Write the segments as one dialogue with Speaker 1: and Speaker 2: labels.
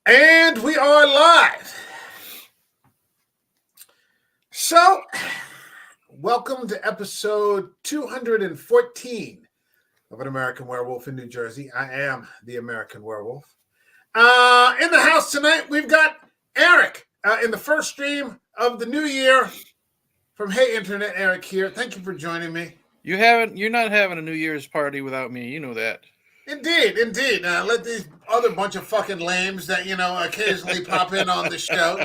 Speaker 1: And we are live. So, welcome to episode 214 of An American Werewolf in New Jersey. I am the American Werewolf. In the house tonight, we've got Eric in the first stream of the new year from Hey Internet. Eric here. Thank you for joining me.
Speaker 2: You're not having a New Year's party without me. You know that.
Speaker 1: Indeed. Let these other bunch of fucking lames that, occasionally pop in on the show,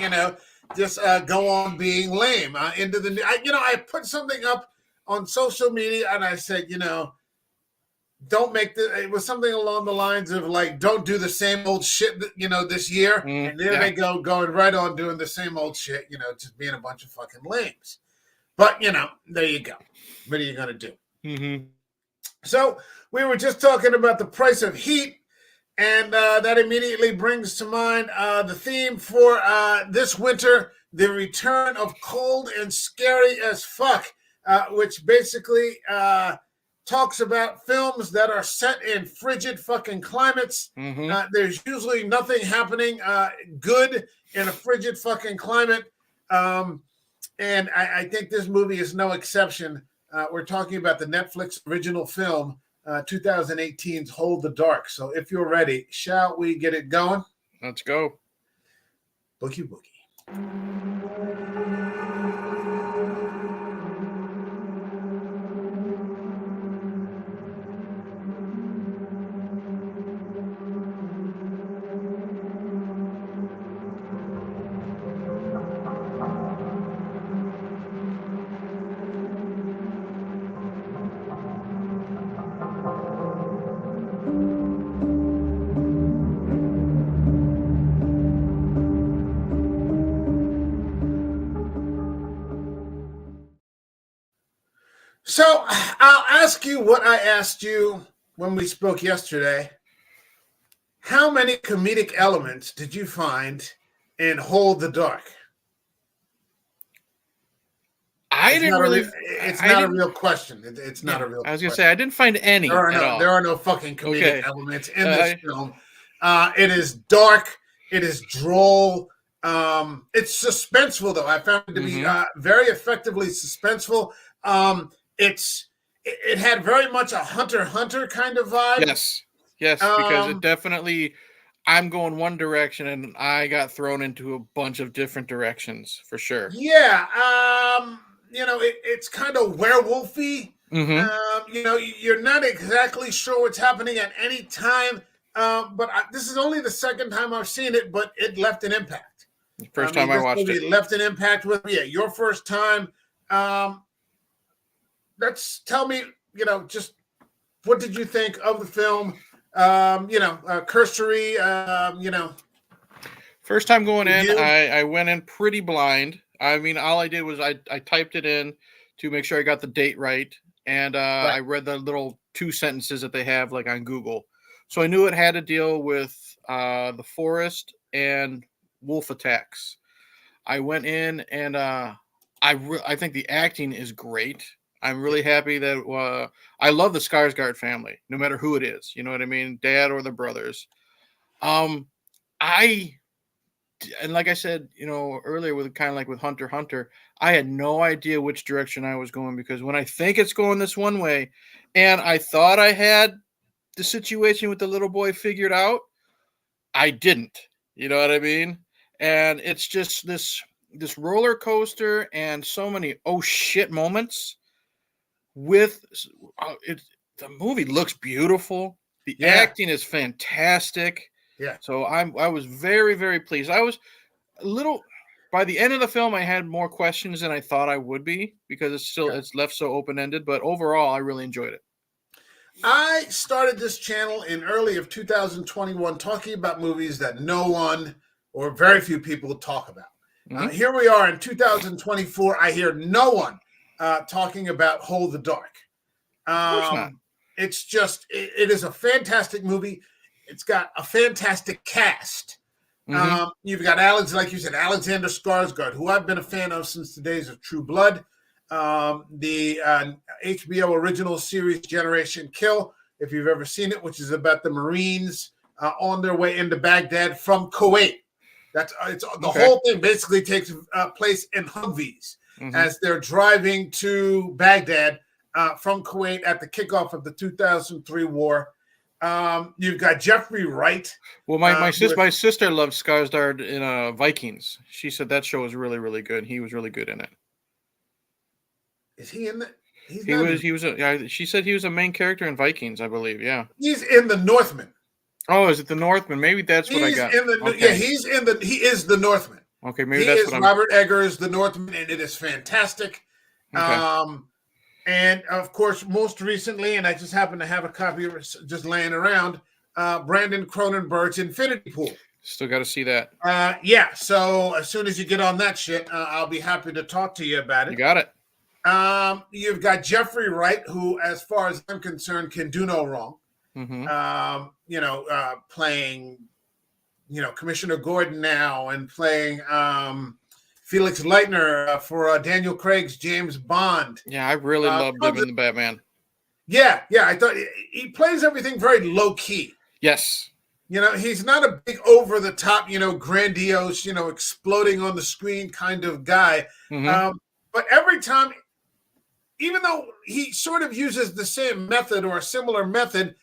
Speaker 1: just go on being lame into the new. I put something up on social media and I said, don't make it was something along the lines of like, don't do the same old shit, this year. And there they go, going right on doing the same old shit, just being a bunch of fucking lames. But, there you go. What are you going to do?
Speaker 2: Mm-hmm.
Speaker 1: So we were just talking about the price of heat, and that immediately brings to mind the theme for this winter, the return of cold and scary as fuck, which basically talks about films that are set in frigid fucking climates.
Speaker 2: Mm-hmm.
Speaker 1: There's usually nothing happening good in a frigid fucking climate. And I think this movie is no exception. We're talking about the Netflix original film, 2018's Hold the Dark. So if you're ready, shall we get it going?
Speaker 2: Let's go.
Speaker 1: Boogie boogie. So I'll ask you what I asked you when we spoke yesterday. How many comedic elements did you find in Hold the Dark? It's not a real question. It's not a real question.
Speaker 2: I was going to say, I didn't find any
Speaker 1: there are no fucking comedic elements in this film. It is dark. It is droll. It's suspenseful, though. I found it to be very effectively suspenseful. It had very much a Hunter x Hunter kind of vibe.
Speaker 2: Yes, because it definitely, I'm going one direction and I got thrown into a bunch of different directions for sure.
Speaker 1: Yeah, it's kind of werewolfy.
Speaker 2: Mm-hmm.
Speaker 1: You're not exactly sure what's happening at any time. But this is only the second time I've seen it, but it left an impact.
Speaker 2: First time I watched it.
Speaker 1: It left an impact with me. Yeah, your first time. Tell me, just what did you think of the film? Cursory,
Speaker 2: First time going in, I went in pretty blind. I mean, all I did was I typed it in to make sure I got the date right. And I read the little 2 sentences that they have like on Google. So I knew it had to deal with the forest and wolf attacks. I went in and I think the acting is great. I'm really happy that I love the Skarsgård family, no matter who it is. You know what I mean? Dad or the brothers. And like I said, earlier with kind of like with Hunter x Hunter, I had no idea which direction I was going because when I think it's going this one way and I thought I had the situation with the little boy figured out, I didn't. You know what I mean? And it's just this roller coaster and so many oh shit moments. With it, the movie looks beautiful. The acting is fantastic.
Speaker 1: Yeah.
Speaker 2: So I was very, very pleased. I was a little by the end of the film. I had more questions than I thought I would be because it's left so open ended. But overall, I really enjoyed it.
Speaker 1: I started this channel in early of 2021 talking about movies that no one or very few people talk about.
Speaker 2: Mm-hmm.
Speaker 1: Here we are in 2024. I hear no one talking about Hold the Dark.
Speaker 2: Of course not.
Speaker 1: It's just, it is a fantastic movie. It's got a fantastic cast.
Speaker 2: Mm-hmm.
Speaker 1: You've got like you said, Alexander Skarsgård, who I've been a fan of since the days of True Blood. The HBO original series Generation Kill, if you've ever seen it, which is about the Marines on their way into Baghdad from Kuwait. That's it's the
Speaker 2: Okay.
Speaker 1: whole thing basically takes place in Humvees as they're driving to Baghdad from Kuwait at the kickoff of the 2003 war. You've got Jeffrey Wright.
Speaker 2: Well, my sister loved Skarsgård in Vikings. She said that show was really, really good. He was really good in it.
Speaker 1: Is he in that?
Speaker 2: She said he was a main character in Vikings, I believe. Yeah.
Speaker 1: He's in the Northman.
Speaker 2: Oh, is it the Northman? Maybe that's what I got.
Speaker 1: Yeah, he is the Northman.
Speaker 2: Okay, maybe that's what I'm.
Speaker 1: Robert Eggers, the Northman, and it is fantastic.
Speaker 2: Okay.
Speaker 1: And of course, most recently, and I just happen to have a copy of it just laying around, Brandon Cronenberg's Infinity Pool.
Speaker 2: Still got to see that.
Speaker 1: Yeah. So as soon as you get on that shit, I'll be happy to talk to you about it.
Speaker 2: You got it.
Speaker 1: You've got Jeffrey Wright, who, as far as I'm concerned, can do no wrong. Playing, Commissioner Gordon now, and playing Felix Leitner for Daniel Craig's James Bond.
Speaker 2: Yeah, I really loved him in the Batman.
Speaker 1: Yeah, I thought he plays everything very low key.
Speaker 2: Yes.
Speaker 1: He's not a big over the top, grandiose, exploding on the screen kind of guy. But every time, even though he sort of uses the same method or a similar method,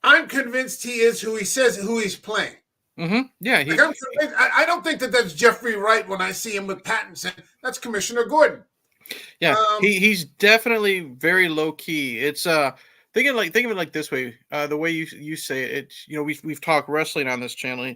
Speaker 1: I'm convinced he is who he says who he's playing.
Speaker 2: Yeah,
Speaker 1: I don't think that's Jeffrey Wright when I see him with Pattinson. That's Commissioner Gordon.
Speaker 2: Yeah, he's definitely very low key. It's think of it like this way. The way you say it, we've talked wrestling on this channel.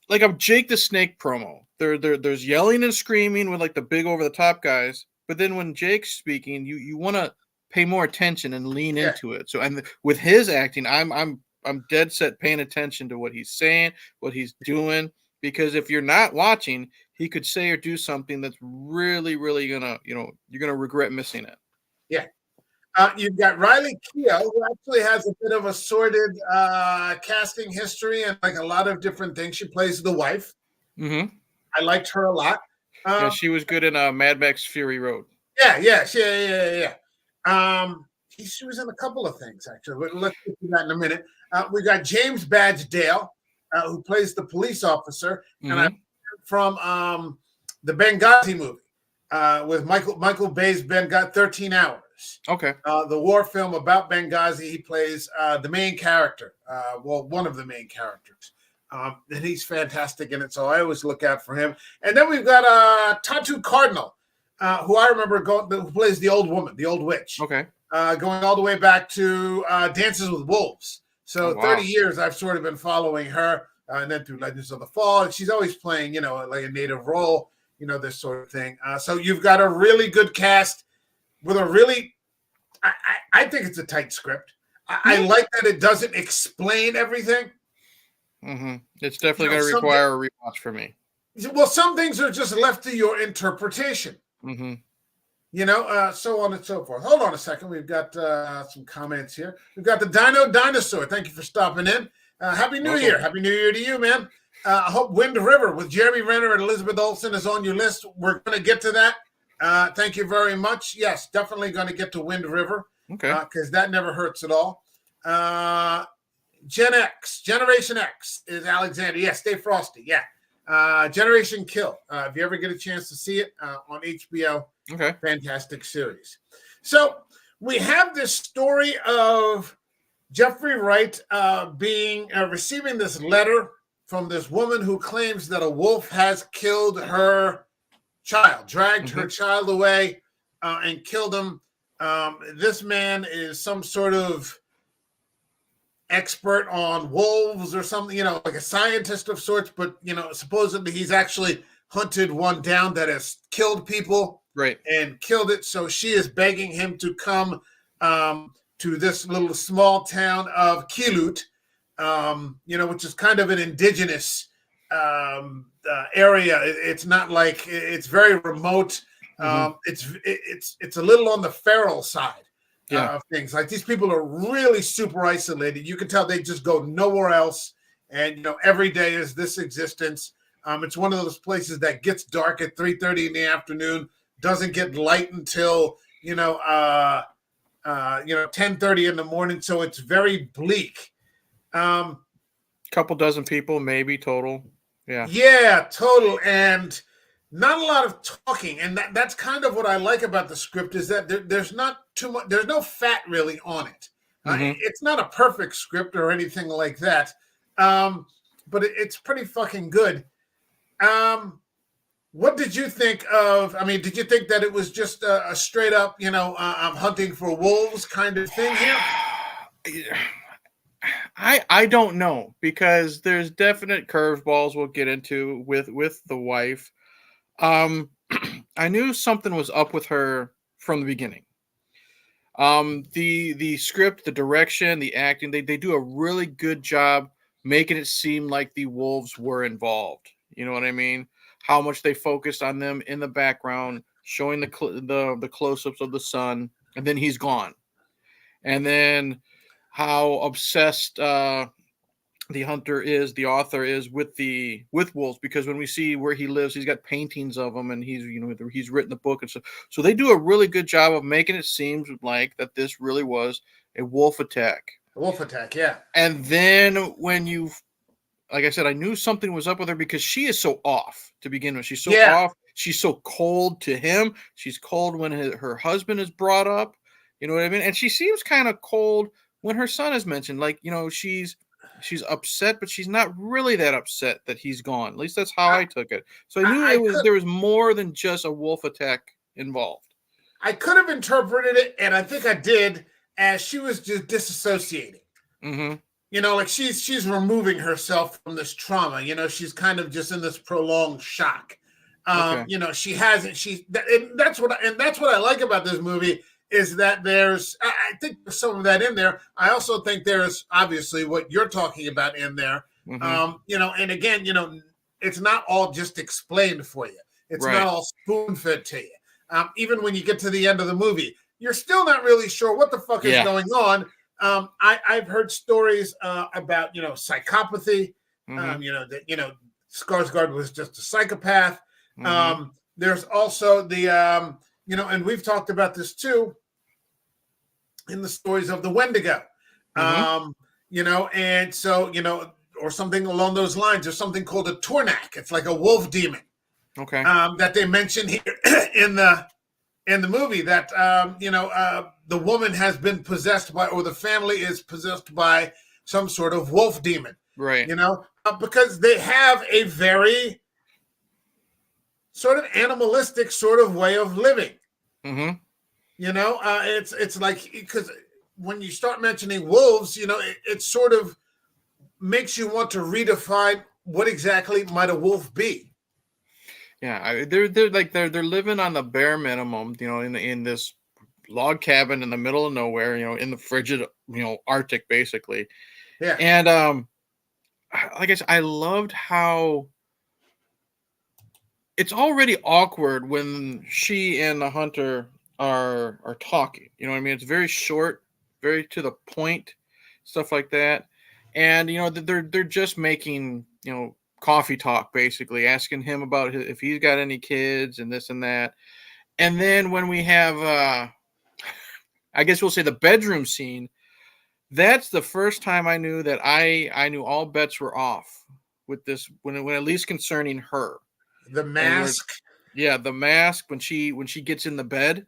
Speaker 2: Like a Jake the Snake promo. There's yelling and screaming with like the big over the top guys, but then when Jake's speaking, you want to pay more attention and lean into it. So, and with his acting, I'm dead set paying attention to what he's saying, what he's doing, because if you're not watching, he could say or do something that's really, really gonna, you're gonna regret missing it.
Speaker 1: Yeah. You've got Riley Keough, who actually has a bit of a sordid casting history and like a lot of different things. She plays the wife. I liked her a lot.
Speaker 2: Yeah, she was good in Mad Max Fury Road.
Speaker 1: Yeah. She was in a couple of things, actually. But let's get to that in a minute. We got James Badge Dale, who plays the police officer, and I'm from the Benghazi movie with Michael Bay's 13 Hours.
Speaker 2: Okay.
Speaker 1: The war film about Benghazi. He plays the main character, one of the main characters. And he's fantastic in it, so I always look out for him. And then we've got Tatu Cardinal, who I remember who plays the old woman, the old witch.
Speaker 2: Okay.
Speaker 1: Going all the way back to Dances with Wolves. So 30 years I've sort of been following her, and then through Legends of the Fall. And she's always playing, like a native role, this sort of thing. So you've got a really good cast with a really, I think it's a tight script. I like that it doesn't explain everything.
Speaker 2: It's definitely going to require a rewatch for me.
Speaker 1: Well, some things are just left to your interpretation. So on and so forth. Hold on a second. We've got some comments here. We've got the Dino Dinosaur. Thank you for stopping in. Happy New Year. Happy New Year to you, man. I hope Wind River with Jeremy Renner and Elizabeth Olsen is on your list. We're going to get to that. Thank you very much. Yes, definitely going to get to Wind River.
Speaker 2: Okay.
Speaker 1: Because that never hurts at all. Generation X is Alexander. Yes, Stay Frosty. Yeah. Generation Kill. If you ever get a chance to see it on HBO, fantastic series. So we have this story of Jeffrey Wright receiving this letter from this woman who claims that a wolf has killed her child, dragged her child away and killed him. This man is some sort of expert on wolves or something, like a scientist of sorts, but, supposedly he's actually hunted one down that has killed people and killed it. So she is begging him to come to this little small town of Kilut, which is kind of an indigenous area. It's not like it's very remote. It's a little on the feral side. Of things. Like these people are really super isolated. You can tell they just go nowhere else. And, every day is this existence. It's one of those places that gets dark at 3:30 in the afternoon, doesn't get light until, 10:30 in the morning. So it's very bleak.
Speaker 2: Couple dozen people, maybe total. Yeah.
Speaker 1: Yeah, total, and not a lot of talking, and that's kind of what I like about the script is that there's not too much, there's no fat really on it.
Speaker 2: Mm-hmm.
Speaker 1: It's not a perfect script or anything like that, um, but it's pretty fucking good. Um, what did you think of? I mean, did you think that it was just a straight up, I'm hunting for wolves kind of thing here?
Speaker 2: I don't know because there's definite curveballs we'll get into with the wife. I knew something was up with her from the beginning. The script, the direction, the acting, they do a really good job making it seem like the wolves were involved. You know what I mean? How much they focused on them in the background, showing the close-ups of the son, and then he's gone. And then how obsessed the hunter is, the author is with wolves, because when we see where he lives, he's got paintings of them, and he's written the book and stuff. So they do a really good job of making it seem like that this really was a wolf attack.
Speaker 1: Wolf attack, yeah.
Speaker 2: And then when you, like I said, I knew something was up with her because she is so off to begin with. She's so off. She's so cold to him. She's cold when her husband is brought up. You know what I mean? And she seems kind of cold when her son is mentioned. Like, she's upset, but she's not really that upset that he's gone. At least that's how I took it. So I knew there was more than just a wolf attack involved.
Speaker 1: I could have interpreted it, and I think I did, as she was just disassociating.
Speaker 2: Mm-hmm.
Speaker 1: Like she's removing herself from this trauma. She's kind of just in this prolonged shock.
Speaker 2: Okay.
Speaker 1: She hasn't. That's what I like about this movie is that I think there's some of that in there. I also think there's obviously what you're talking about in there.
Speaker 2: Mm-hmm.
Speaker 1: And again, it's not all just explained for you. It's not all spoon fed to you. Even when you get to the end of the movie, you're still not really sure what the fuck is going on. I've heard stories about psychopathy.
Speaker 2: Mm-hmm.
Speaker 1: That Skarsgård was just a psychopath.
Speaker 2: Mm-hmm.
Speaker 1: There's also the and we've talked about this too in the stories of the Wendigo. And so or something along those lines. There's something called a Tornak. It's like a wolf demon.
Speaker 2: Okay.
Speaker 1: That they mention here in the movie that the woman has been possessed by, or the family is possessed by some sort of wolf demon.
Speaker 2: Right.
Speaker 1: Because they have a very sort of animalistic sort of way of living.
Speaker 2: Mm-hmm.
Speaker 1: It's like, because when you start mentioning wolves, it sort of makes you want to redefine what exactly might a wolf be.
Speaker 2: Yeah, they're living on the bare minimum, in this log cabin in the middle of nowhere, in the frigid, Arctic, basically.
Speaker 1: Yeah.
Speaker 2: And like I said, I loved how it's already awkward when she and the hunter are talking. You know what I mean? It's very short, very to the point, stuff like that. And they're just making coffee talk, basically asking him about if he's got any kids and this and that. And then when we have I guess we'll say the bedroom scene, that's the first time I knew that I knew all bets were off with this, when at least concerning her.
Speaker 1: The mask.
Speaker 2: The mask, when she gets in the bed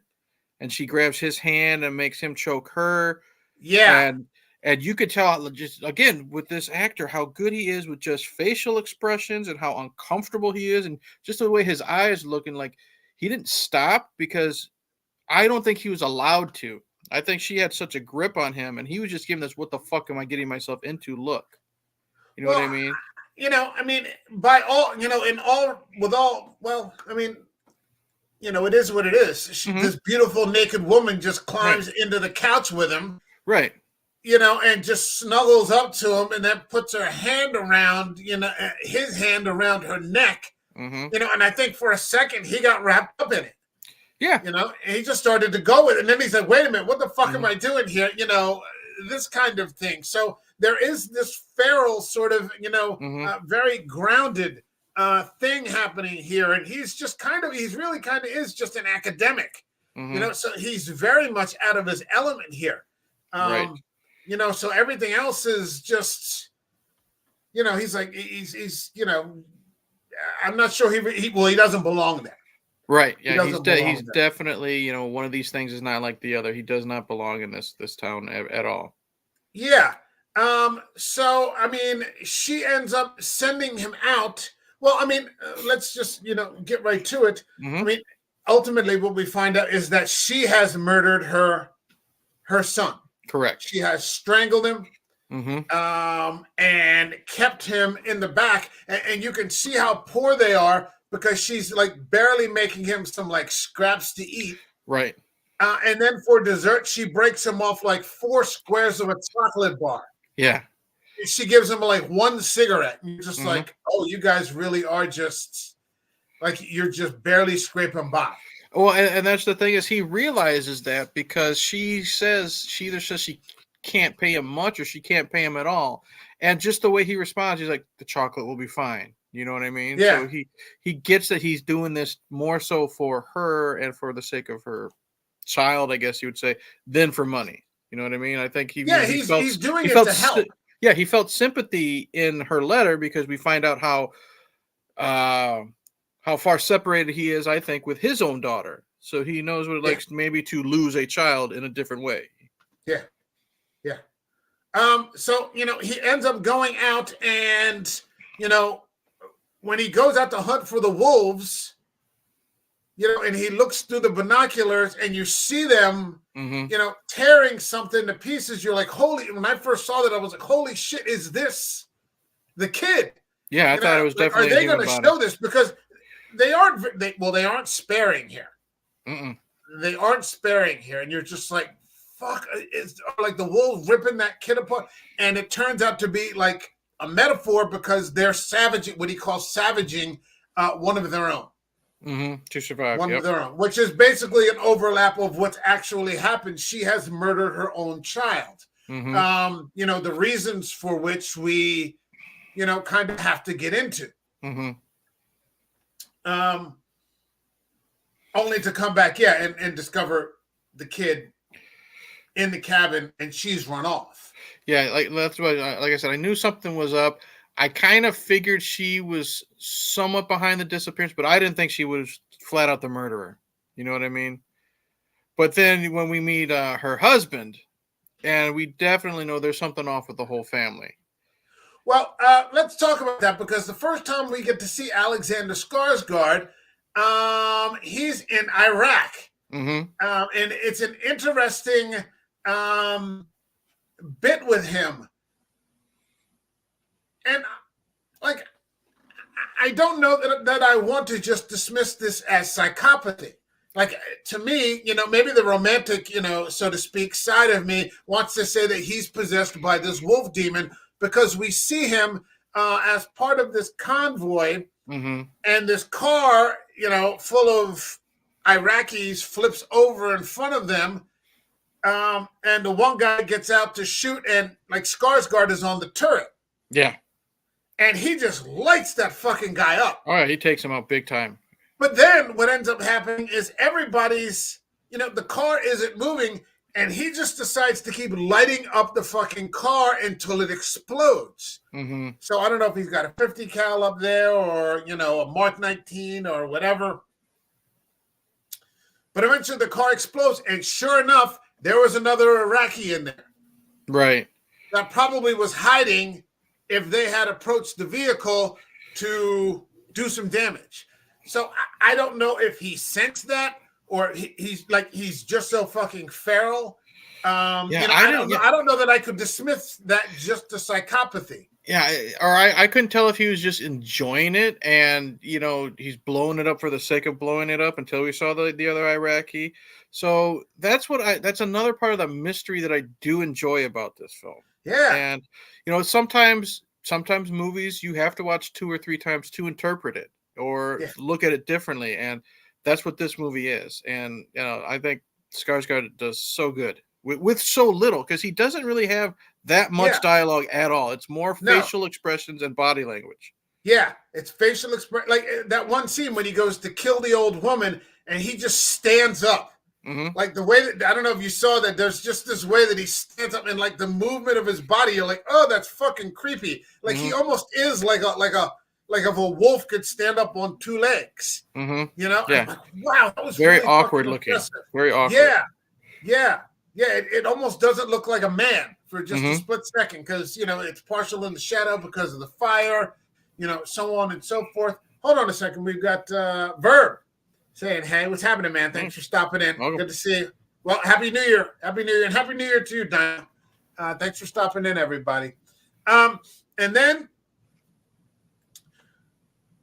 Speaker 2: and she grabs his hand and makes him choke her.
Speaker 1: Yeah.
Speaker 2: And you could tell, just again, with this actor, how good he is with just facial expressions and how uncomfortable he is, and just the way his eyes looking, like he didn't stop, because I don't think he was allowed to. I think she had such a grip on him, and he was just giving this "what the fuck am I getting myself into" look. You know what I mean?
Speaker 1: By all, it is what it is. This beautiful naked woman just climbs into the couch with him.
Speaker 2: Right.
Speaker 1: And just snuggles up to him, and then puts her hand around, his hand around her neck.
Speaker 2: Mm-hmm.
Speaker 1: And I think for a second he got wrapped up in it.
Speaker 2: Yeah.
Speaker 1: And he just started to go with it. And then he said, wait a minute, what the fuck am I doing here? This kind of thing. So there is this feral sort of, very grounded thing happening here. And he's just really is just an academic, so he's very much out of his element here.
Speaker 2: Right.
Speaker 1: So everything else is just, you know, he's like, he's you know, I'm not sure he doesn't belong there.
Speaker 2: Right.
Speaker 1: He
Speaker 2: Yeah,
Speaker 1: doesn't belong
Speaker 2: he's
Speaker 1: there.
Speaker 2: definitely, one of these things is not like the other. He does not belong in this town at all.
Speaker 1: Yeah. So I mean, she ends up sending him out. Well, I mean, let's just get right to it. I
Speaker 2: Hmm.
Speaker 1: mean, ultimately, what we find out is that she has murdered her son.
Speaker 2: Correct.
Speaker 1: She has strangled him,
Speaker 2: Hmm.
Speaker 1: and kept him in the back. And you can see how poor they are because she's like barely making him some like scraps to eat.
Speaker 2: Right.
Speaker 1: And then for dessert, she breaks him off like 4 squares of a chocolate bar.
Speaker 2: Yeah.
Speaker 1: She gives him like one cigarette. And you're just
Speaker 2: Hmm.
Speaker 1: like, oh, you guys really are just like, you're just barely scraping by.
Speaker 2: Well, and that's the thing is he realizes that because she either says she can't pay him much or she can't pay him at all, and just the way he responds, he's like, the chocolate will be fine. You know what I mean?
Speaker 1: Yeah.
Speaker 2: So he gets that he's doing this more so for her and for the sake of her child, I guess you would say, than for money. You know what I mean? I think
Speaker 1: Yeah,
Speaker 2: he
Speaker 1: he's doing
Speaker 2: he
Speaker 1: it
Speaker 2: felt
Speaker 1: to help.
Speaker 2: yeah, he felt sympathy in her letter because we find out uh, how far separated he is, I think, with his own daughter. So he knows what it
Speaker 1: Yeah.
Speaker 2: likes maybe to lose a child in a different way.
Speaker 1: Yeah. Yeah. So, he ends up going out and, when he goes out to hunt for the wolves, and he looks through the binoculars and you see them,
Speaker 2: Hmm.
Speaker 1: tearing something to pieces. You're like, when I first saw that, I was like, holy shit, is this the kid?
Speaker 2: Yeah, I thought it was
Speaker 1: Like, are
Speaker 2: definitely a
Speaker 1: they going
Speaker 2: human
Speaker 1: to
Speaker 2: body.
Speaker 1: show this? Because they aren't sparing here.
Speaker 2: Mm-mm.
Speaker 1: They aren't sparing here. And you're just like, fuck, it's like the wolves ripping that kid apart. And it turns out to be like a metaphor because they're savaging, what he calls savaging one of their own.
Speaker 2: To survive.
Speaker 1: One of
Speaker 2: Yep.
Speaker 1: their own, which is basically an overlap of what's actually happened. She has murdered her own child.
Speaker 2: Hmm.
Speaker 1: The reasons for which we, kind of have to get into.
Speaker 2: Hmm.
Speaker 1: Um, Only to come back, yeah, and discover the kid in the cabin and she's run off.
Speaker 2: Yeah, like that's what, like I said, I knew something was up. I kind of figured she was somewhat behind the disappearance, but I didn't think she was flat out the murderer. You know what I mean? But then when we meet her husband, and we definitely know there's something off with the whole family.
Speaker 1: Well, let's talk about that because the first time we get to see Alexander Skarsgård, he's in Iraq.
Speaker 2: Hmm.
Speaker 1: And it's an interesting bit with him. And like, I don't know that I want to just dismiss this as psychopathy. Like, to me, maybe the romantic, so to speak, side of me wants to say that he's possessed by this wolf demon because we see him as part of this convoy,
Speaker 2: Hmm.
Speaker 1: and this car, full of Iraqis flips over in front of them. And the one guy gets out to shoot, and like Skarsgård is on the turret.
Speaker 2: Yeah.
Speaker 1: And he just lights that fucking guy up.
Speaker 2: All right, he takes him out big time.
Speaker 1: But then what ends up happening is everybody's, the car isn't moving, and he just decides to keep lighting up the fucking car until it explodes.
Speaker 2: Hmm.
Speaker 1: So I don't know if he's got a 50 cal up there or, a Mark 19 or whatever. But eventually the car explodes, and sure enough, there was another Iraqi in there.
Speaker 2: Right.
Speaker 1: That probably was hiding if they had approached the vehicle to do some damage. So I don't know if he sensed that or he's just so fucking feral.
Speaker 2: Yeah,
Speaker 1: I don't know that I could dismiss that just to psychopathy.
Speaker 2: Yeah, or I couldn't tell if he was just enjoying it and he's blowing it up for the sake of blowing it up until we saw the other Iraqi. So that's another part of the mystery that I do enjoy about this film.
Speaker 1: Yeah.
Speaker 2: And sometimes movies you have to watch 2 or 3 times to interpret it or look at it differently, and that's what this movie is. And I think Skarsgård does so good with so little because he doesn't really have that much dialogue at all. It's more facial expressions and body language.
Speaker 1: Yeah, it's facial expression. Like that one scene when he goes to kill the old woman and he just stands up
Speaker 2: Mm-hmm.
Speaker 1: Like the way that, I don't know if you saw that, there's just this way that he stands up and like the movement of his body, you're like, oh, that's fucking creepy. Like
Speaker 2: Mm-hmm.
Speaker 1: he almost is like if a wolf could stand up on two legs.
Speaker 2: Mm-hmm.
Speaker 1: You know? And I'm
Speaker 2: Yeah.
Speaker 1: like, wow, that was
Speaker 2: Very
Speaker 1: really
Speaker 2: awkward
Speaker 1: fucking
Speaker 2: looking.
Speaker 1: impressive.
Speaker 2: Very awkward.
Speaker 1: Yeah, yeah, yeah. It almost doesn't look like a man for just a
Speaker 2: Mm-hmm.
Speaker 1: split second because it's partial in the shadow because of the fire, so on and so forth. Hold on a second. We've got Verb saying, "Hey, what's happening, man? Thanks for stopping in.
Speaker 2: Welcome.
Speaker 1: Good to see you. Well, Happy New Year, Happy New Year, and Happy New Year to you, Dinah. Thanks for stopping in, everybody." And then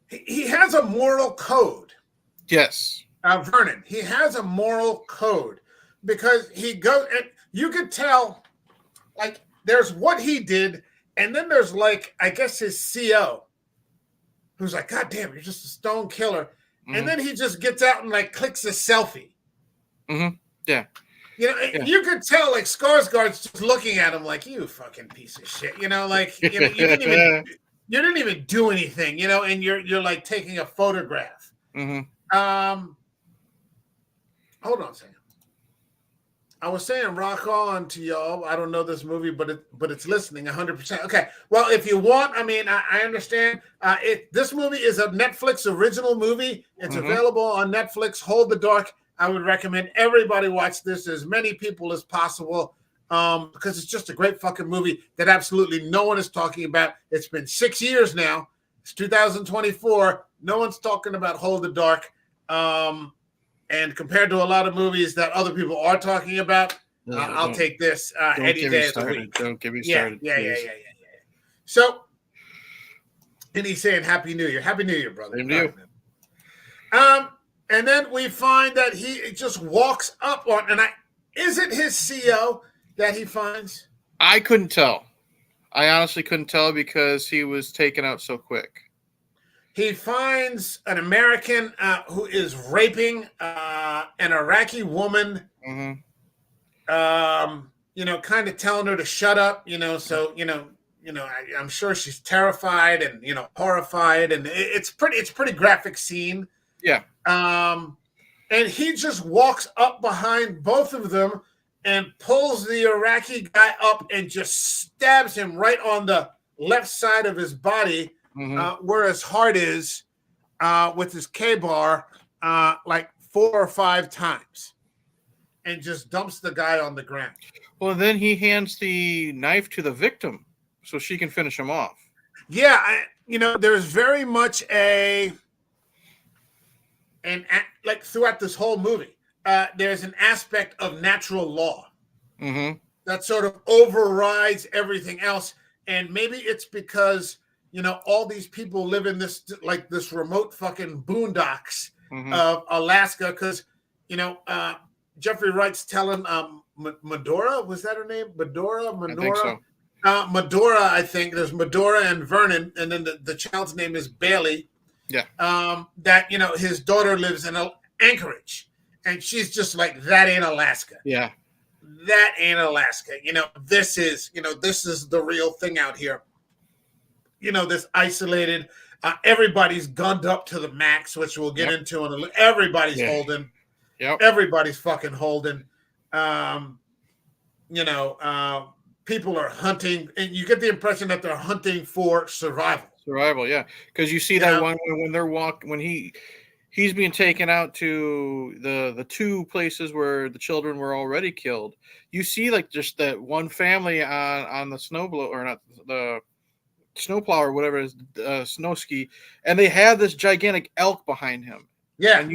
Speaker 1: he has a moral code.
Speaker 2: Yes.
Speaker 1: Vernon, he has a moral code because he goes, and you could tell, like, there's what he did, and then there's like, I guess his CO, who's like, God damn, you're just a stone killer.
Speaker 2: Mm-hmm.
Speaker 1: And then he just gets out and like clicks a selfie.
Speaker 2: Mm-hmm. Yeah.
Speaker 1: You could tell like Skarsgård's just looking at him like, you fucking piece of shit. Like you didn't even do anything, and you're like taking a photograph.
Speaker 2: Mm-hmm.
Speaker 1: Hold on a second. I was saying rock on to y'all. I don't know this movie, but it's listening 100%. Okay. Well, if you want, I understand. This movie is a Netflix original movie. It's available on Netflix. Hold the Dark. I would recommend everybody watch this, as many people as possible, because it's just a great fucking movie that absolutely no one is talking about. It's been 6 years now. It's 2024. No one's talking about Hold the Dark. And compared to a lot of movies that other people are talking about, I'll take this any day of the week.
Speaker 2: Don't get me started.
Speaker 1: Yeah. So, and he's saying Happy New Year. Happy New Year, brother.
Speaker 2: Same to you.
Speaker 1: And then we find that he just walks up on, is it his CO that he finds?
Speaker 2: I couldn't tell. I honestly couldn't tell because he was taken out so quick.
Speaker 1: He finds an American who is raping an Iraqi woman, kind of telling her to shut up, so, I'm sure she's terrified and, horrified, and it's pretty graphic scene.
Speaker 2: Yeah.
Speaker 1: And he just walks up behind both of them and pulls the Iraqi guy up and just stabs him right on the left side of his body, where his heart is, with his K-bar, like 4 or 5 times, and just dumps the guy on the ground.
Speaker 2: Well, then he hands the knife to the victim so she can finish him off.
Speaker 1: Yeah, there's very much like throughout this whole movie, there's an aspect of natural law that sort of overrides everything else. And maybe it's because, all these people live in this remote fucking boondocks of Alaska. Because, Jeffrey Wright's telling Medora, was that her name? Medora?
Speaker 2: I think so.
Speaker 1: Medora, I think. There's Medora and Vernon, and then the child's name is Bailey.
Speaker 2: Yeah.
Speaker 1: That, his daughter lives in Anchorage, and she's just like, that ain't Alaska.
Speaker 2: Yeah.
Speaker 1: That ain't Alaska. This is the real thing out here. This isolated, everybody's gunned up to the max, which we'll get into in a little. Everybody's holding.
Speaker 2: Yep.
Speaker 1: Everybody's fucking holding. People are hunting, and you get the impression that they're hunting for survival.
Speaker 2: Survival, yeah. Because you see that one when they're when he's being taken out to the 2 places where the children were already killed. You see like just that one family on the snowblower, or not the snowplow or whatever it is, snow ski, and they have this gigantic elk behind him.
Speaker 1: Yeah,
Speaker 2: and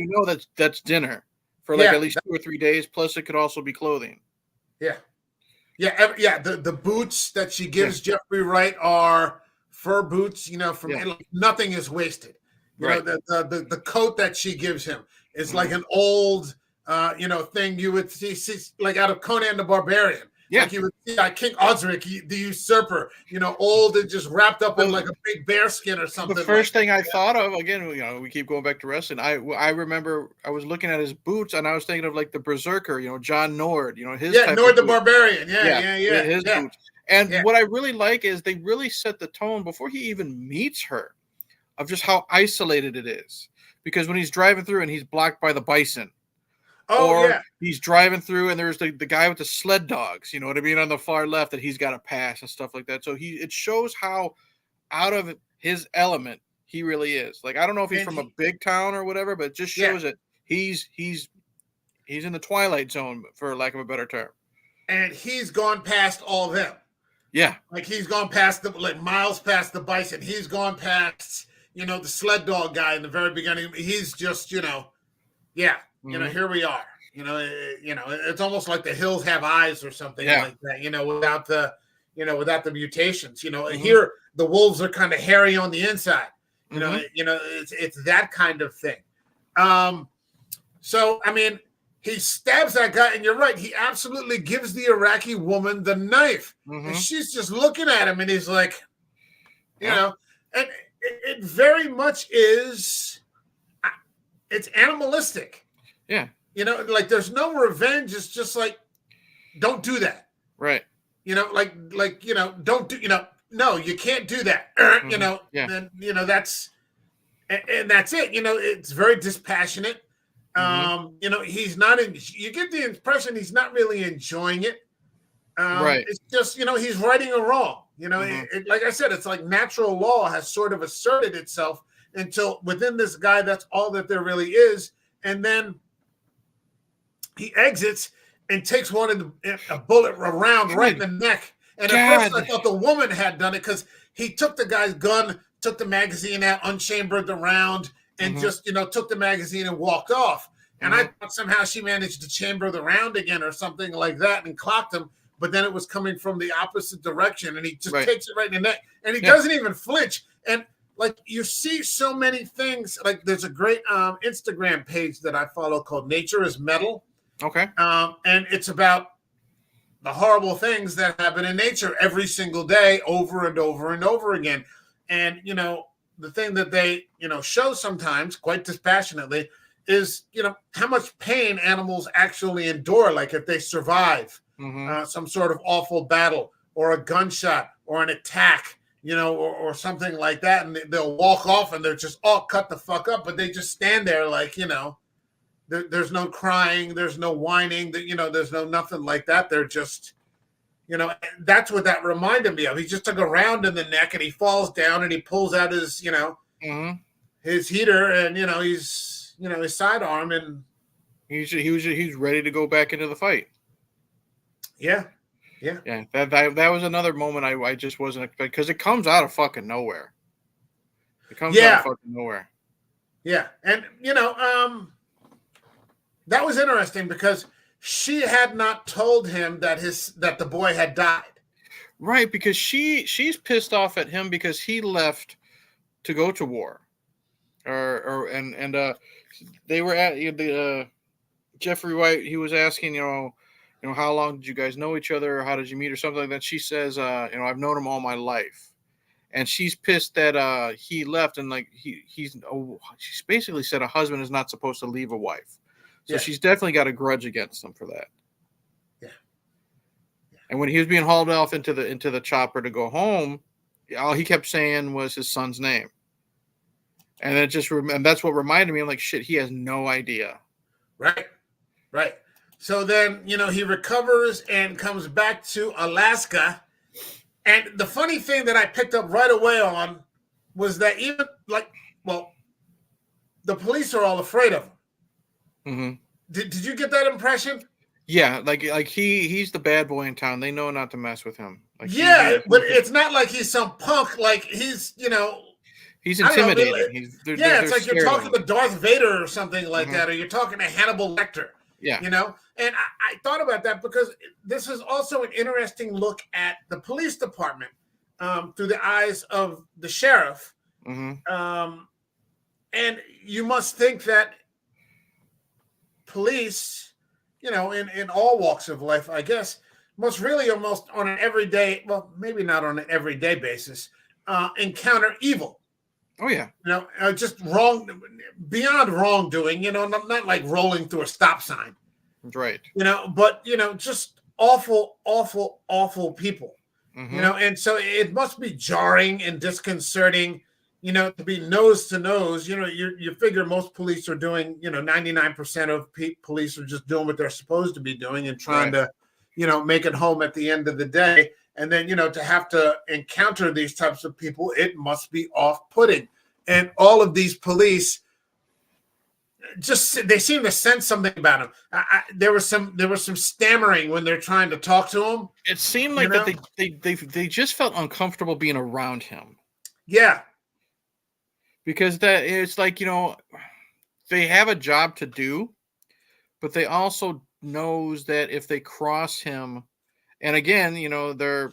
Speaker 2: that's dinner for like at least 2 or 3 days. Plus, it could also be clothing.
Speaker 1: Yeah. The boots that she gives Jeffrey Wright are fur boots. Nothing is wasted. The coat that she gives him is like an old, thing you would see like out of Conan the Barbarian.
Speaker 2: Yeah.
Speaker 1: Like you would see King Osric, the usurper, old and just wrapped up in like a big bear skin or something.
Speaker 2: The first thing I thought of, again, we keep going back to wrestling. I remember I was looking at his boots and I was thinking of like the Berserker, John Nord, his type
Speaker 1: Nord
Speaker 2: of
Speaker 1: the
Speaker 2: boots.
Speaker 1: Barbarian.
Speaker 2: His boots. And what I really like is they really set the tone before he even meets her of just how isolated it is. Because when he's driving through and he's blocked by the bison,
Speaker 1: Oh
Speaker 2: Or
Speaker 1: yeah,
Speaker 2: he's driving through and there's the guy with the sled dogs, you know what I mean, on the far left that he's got to pass and stuff like that. So it shows how out of his element he really is. Like, I don't know if he's
Speaker 1: and
Speaker 2: from a big town or whatever, but it just
Speaker 1: yeah,
Speaker 2: shows that he's in the twilight zone, for lack of a better term.
Speaker 1: and he's gone past all of them.
Speaker 2: Yeah.
Speaker 1: Like he's gone past miles past the bison. He's gone past, the sled dog guy in the very beginning. He's just, yeah, here we are. It's almost like the hills have eyes or something like that. Without the mutations. Here the wolves are kind of hairy on the inside. It's that kind of thing. So I mean, he stabs that guy, and you're right. He absolutely gives the Iraqi woman the knife, and she's just looking at him, and he's like, and it very much is. It's animalistic.
Speaker 2: Yeah.
Speaker 1: Like there's no revenge. It's just like, don't do that.
Speaker 2: Right.
Speaker 1: Don't do. No, you can't do that.
Speaker 2: Yeah.
Speaker 1: And that's it. It's very dispassionate. He's not you get the impression he's not really enjoying it.
Speaker 2: Right.
Speaker 1: It's just, he's righting a wrong. Like I said, it's like natural law has sort of asserted itself until within this guy, that's all that there really is. And then he exits and takes a bullet around right in the neck. And at first I thought the woman had done it because he took the guy's gun, took the magazine out, unchambered the round, and just, took the magazine and walked off. And I thought somehow she managed to chamber the round again or something like that and clocked him. But then it was coming from the opposite direction, and he just takes it right in the neck. And he doesn't even flinch. And like you see so many things. Like there's a great Instagram page that I follow called Nature is Metal.
Speaker 2: Okay.
Speaker 1: And it's about the horrible things that happen in nature every single day, over and over and over again. And, the thing that they, show sometimes quite dispassionately is, how much pain animals actually endure. Like if they survive some sort of awful battle or a gunshot or an attack, or something like that. And they'll walk off and they're just all cut the fuck up, but they just stand there like, there's no crying, there's no whining, there's no nothing like that. They're just, that's what that reminded me of. He just took a round in the neck and he falls down and he pulls out his, his heater and, he's, his sidearm and
Speaker 2: he's ready to go back into the fight.
Speaker 1: Yeah.
Speaker 2: That was another moment I just wasn't expecting because it comes out of fucking nowhere. It comes out of fucking nowhere.
Speaker 1: Yeah, and that was interesting because she had not told him that the boy had died.
Speaker 2: Right, because she's pissed off at him because he left to go to war, and they were at the Jeffrey White. He was asking, how long did you guys know each other? Or how did you meet or something like that? She says, I've known him all my life. And she's pissed that he left and like she's basically said a husband is not supposed to leave a wife. So she's definitely got a grudge against him for that.
Speaker 1: Yeah.
Speaker 2: And when he was being hauled off into the chopper to go home, all he kept saying was his son's name. And and that's what reminded me. I'm like, shit, he has no idea.
Speaker 1: Right. So then, he recovers and comes back to Alaska. And the funny thing that I picked up right away on was that even the police are all afraid of him. Did you get that impression?
Speaker 2: Yeah, like he's the bad boy in town. They know not to mess with him. Like,
Speaker 1: but it's not like he's some punk. Like he's,
Speaker 2: he's intimidating.
Speaker 1: It's like you're talking to Darth Vader or something like that, or you're talking to Hannibal Lecter.
Speaker 2: Yeah.
Speaker 1: And I thought about that because this is also an interesting look at the police department through the eyes of the sheriff. And you must think that police, in all walks of life, I guess, must really almost on an everyday, well, maybe not on an everyday basis, encounter evil.
Speaker 2: Oh, yeah.
Speaker 1: Just wrong, beyond wrongdoing, not like rolling through a stop sign.
Speaker 2: Right.
Speaker 1: But, just awful, awful, awful people. And so it must be jarring and disconcerting, to be nose to nose. You figure most police are doing, 99% of police are just doing what they're supposed to be doing and trying to, make it home at the end of the day. And then, to have to encounter these types of people, it must be off-putting. And all of these police, they seem to sense something about him. There was some stammering when they're trying to talk to him.
Speaker 2: It seemed like that they just felt uncomfortable being around him.
Speaker 1: Yeah.
Speaker 2: Because that it's like, they have a job to do, but they also knows that if they cross him, and again, they're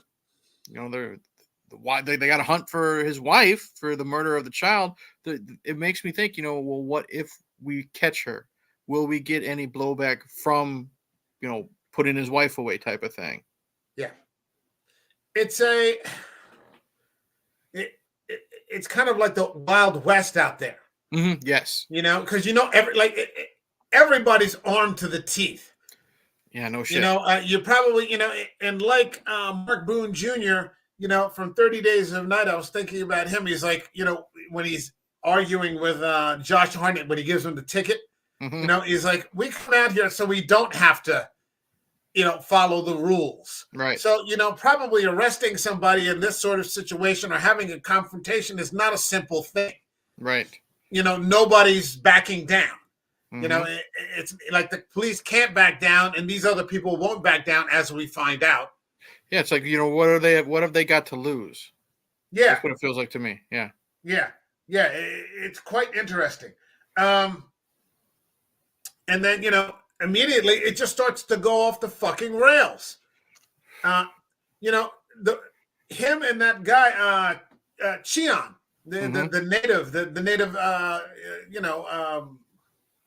Speaker 2: why they got to hunt for his wife for the murder of the child. It makes me think, well, what if we catch her? Will we get any blowback from, putting his wife away type of thing?
Speaker 1: Yeah. It's it's kind of like the Wild West out there.
Speaker 2: Mm-hmm. Yes.
Speaker 1: Because everybody's armed to the teeth.
Speaker 2: Yeah, no shit.
Speaker 1: You probably, and like Mark Boone Jr., from 30 Days of Night, I was thinking about him. He's like, when he's arguing with Josh Hartnett, when he gives him the ticket,
Speaker 2: mm-hmm.
Speaker 1: He's like, we come out here so we don't have to, follow the rules.
Speaker 2: Right.
Speaker 1: So, probably arresting somebody in this sort of situation or having a confrontation is not a simple thing.
Speaker 2: Right.
Speaker 1: Nobody's backing down.
Speaker 2: Mm-hmm.
Speaker 1: It's like the police can't back down and these other people won't back down, as we find out.
Speaker 2: Yeah, it's like, what have they got to lose?
Speaker 1: Yeah.
Speaker 2: That's what it feels like to me. Yeah.
Speaker 1: Yeah. Yeah. It's quite interesting. And then, immediately it just starts to go off the fucking rails. Him and that guy, Cheon, the native, the native,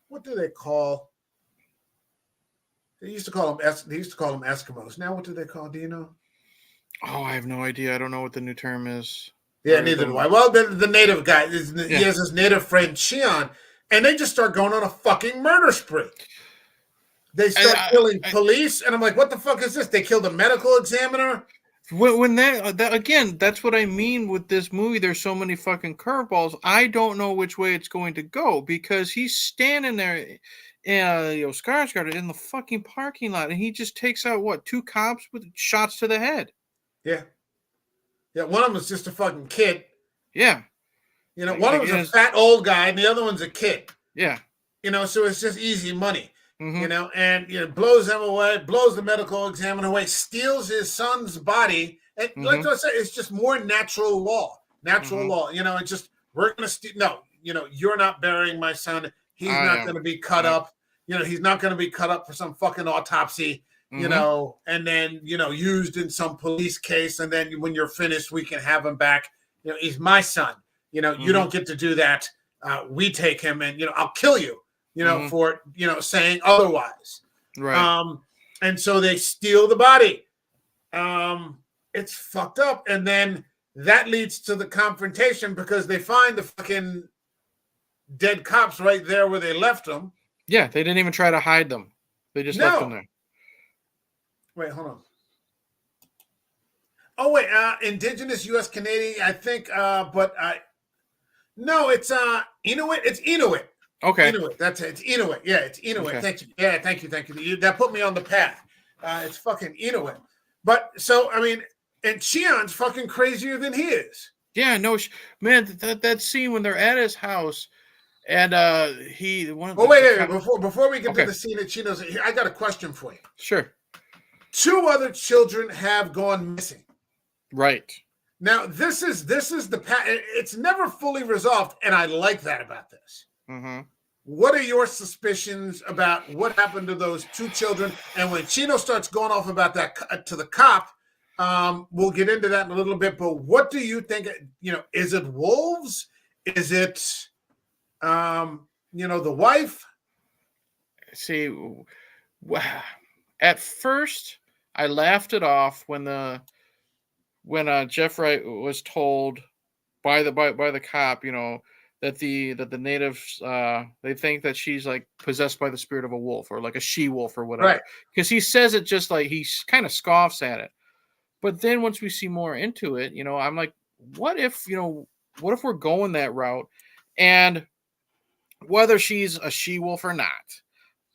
Speaker 1: what do they call? They used to call them Eskimos. Now, what do they call? Do you know?
Speaker 2: Oh, I have no idea. I don't know what the new term is.
Speaker 1: Yeah, neither do I. Well, the native guy, he has his native friend Cheon, and they just start going on a fucking murder spree. They start killing police, and I'm like, what the fuck is this? They killed a medical examiner.
Speaker 2: When that again, that's what I mean with this movie. There's so many fucking curveballs. I don't know which way it's going to go because he's standing there, Skarsgård in the fucking parking lot, and he just takes out 2 cops with shots to the head.
Speaker 1: Yeah. Yeah, one of them was just a fucking kid.
Speaker 2: Yeah.
Speaker 1: One of them was a fat old guy, and the other one's a kid.
Speaker 2: Yeah.
Speaker 1: So it's just easy money.
Speaker 2: Mm-hmm.
Speaker 1: And blows them away, blows the medical examiner away, steals his son's body. And like I said, it's just more natural law. Law. It's just, we're going to steal. No, you're not burying my son. He's not going to be cut up. He's not going to be cut up for some fucking autopsy, and then, used in some police case. And then when you're finished, we can have him back. He's my son. You don't get to do that. We take him and, I'll kill you. For, saying otherwise.
Speaker 2: Right.
Speaker 1: And so they steal the body. It's fucked up. And then that leads to the confrontation because they find the fucking dead cops right there where they left them.
Speaker 2: Yeah, they didn't even try to hide them. They just left them there.
Speaker 1: Wait, hold on. Oh, wait, indigenous U.S. Canadian, I think, no, it's Inuit. It's Inuit.
Speaker 2: Okay.
Speaker 1: Inuit. That's it. It's Inuit. Yeah, it's Inuit.
Speaker 2: Okay.
Speaker 1: Thank you. Yeah, thank you. That put me on the path. It's fucking Inuit. But so, I mean, and Cheon's fucking crazier than he is.
Speaker 2: Yeah, no, man, that scene when they're at his house and wait.
Speaker 1: Before we get to the scene at Chino's, I got a question for you.
Speaker 2: Sure.
Speaker 1: 2 other children have gone missing.
Speaker 2: Right.
Speaker 1: Now, this is the it's never fully resolved, and I like that about this.
Speaker 2: Mm-hmm.
Speaker 1: What are your suspicions about what happened to those 2 children? And when Chino starts going off about that to the cop, we'll get into that in a little bit. But what do you think? Is it wolves? Is it, the wife?
Speaker 2: See, at first I laughed it off when Jeff Wright was told by the cop, that the natives they think that she's like possessed by the spirit of a wolf or like a she wolf or whatever.
Speaker 1: Right.
Speaker 2: Because he says it just like he kind of scoffs at it. But then once we see more into it, I'm like, what if what if we're going that route? And whether she's a she-wolf or not,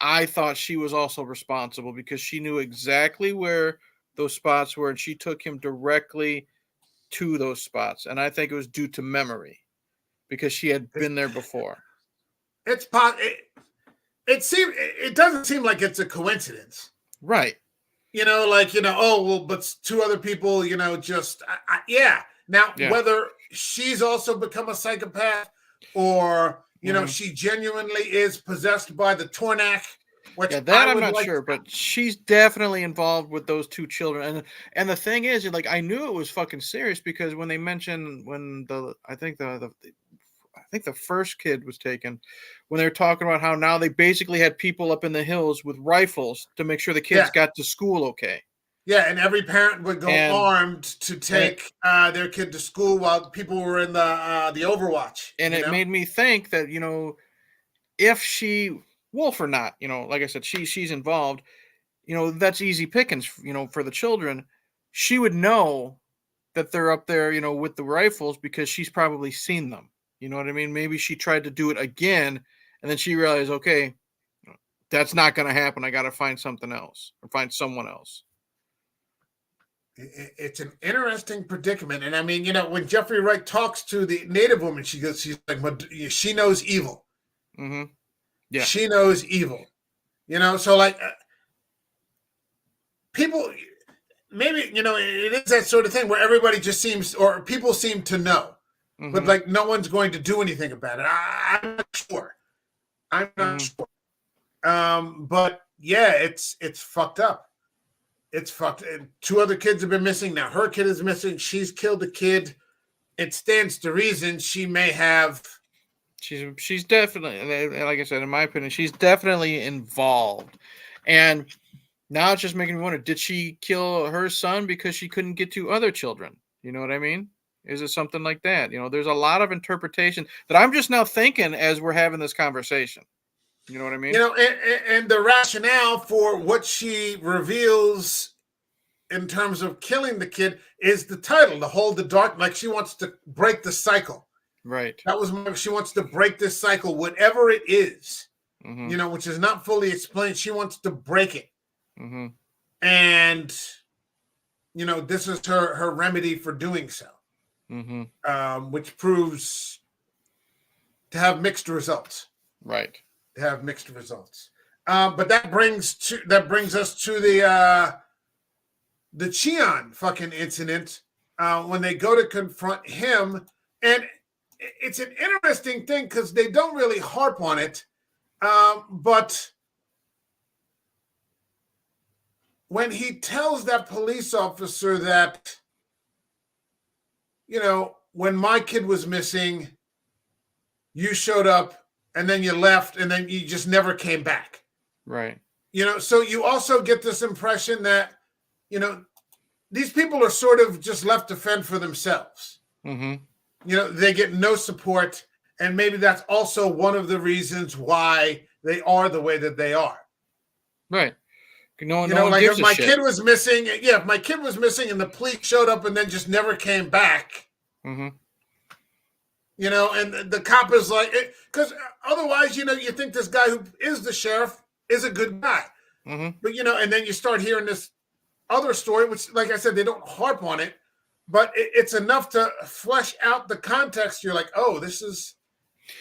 Speaker 2: I thought she was also responsible because she knew exactly where those spots were and she took him directly to those spots. And I think it was due to memory because she had been there before.
Speaker 1: It's it doesn't seem like it's a coincidence.
Speaker 2: Right.
Speaker 1: Oh, well, but two other people, just, yeah. Now, whether she's also become a psychopath or, she genuinely is possessed by the Tornak, which
Speaker 2: I'm not sure, but she's definitely involved with those two children. And the thing is, like, I knew it was fucking serious because when they mentioned I think the first kid was taken, when they were talking about how now they basically had people up in the hills with rifles to make sure the kids got to school okay.
Speaker 1: Yeah, and every parent would go armed to take their kid to school while people were in the Overwatch.
Speaker 2: And it made me think that, if she, wolf or not, like I said, she's involved, that's easy pickings, for the children. She would know that they're up there, with the rifles because she's probably seen them. You know what I mean? Maybe she tried to do it again and then she realized, okay, that's not going to happen. I got to find something else or find someone else.
Speaker 1: It's an interesting predicament. And I mean, when Jeffrey Wright talks to the native woman, she's like, she knows evil.
Speaker 2: Mm-hmm. Yeah.
Speaker 1: She knows evil. So like people, maybe, it is that sort of thing where everybody just seems, or people seem to know. Mm-hmm. But like no one's going to do anything about it. I'm not sure. Sure. But yeah, it's fucked up. It's fucked. And two other kids have been missing. Now her kid is missing. She's killed a kid. It stands to reason she may have.
Speaker 2: She's definitely, like I said, in my opinion, she's definitely involved. And now it's just making me wonder: did she kill her son because she couldn't get to other children? You know what I mean? Is it something like that? There's a lot of interpretation that I'm just now thinking as we're having this conversation. You know what I mean?
Speaker 1: And the rationale for what she reveals in terms of killing the kid is the title, to hold the dark, like she wants to break the cycle.
Speaker 2: Right.
Speaker 1: That was she wants to break this cycle, whatever it is, which is not fully explained. She wants to break it.
Speaker 2: Mm-hmm.
Speaker 1: And, this is her remedy for doing so.
Speaker 2: Mm-hmm.
Speaker 1: Which proves to have mixed results.
Speaker 2: Right.
Speaker 1: To have mixed results. But that brings us to the Cheon fucking incident when they go to confront him. And it's an interesting thing because they don't really harp on it. But when he tells that police officer that, when my kid was missing, you showed up and then you left and then you just never came back.
Speaker 2: Right.
Speaker 1: So you also get this impression that, these people are sort of just left to fend for themselves.
Speaker 2: Mm-hmm.
Speaker 1: They get no support. And maybe that's also one of the reasons why they are the way that they are.
Speaker 2: Right. No one
Speaker 1: like
Speaker 2: gives
Speaker 1: if my
Speaker 2: a shit.
Speaker 1: kid was missing, if my kid was missing and the police showed up and then just never came back,
Speaker 2: mm-hmm.
Speaker 1: And the cop is like, because otherwise, you think this guy who is the sheriff is a good guy.
Speaker 2: Mm-hmm.
Speaker 1: But, and then you start hearing this other story, which, like I said, they don't harp on it, but it's enough to flesh out the context. You're like, oh, this is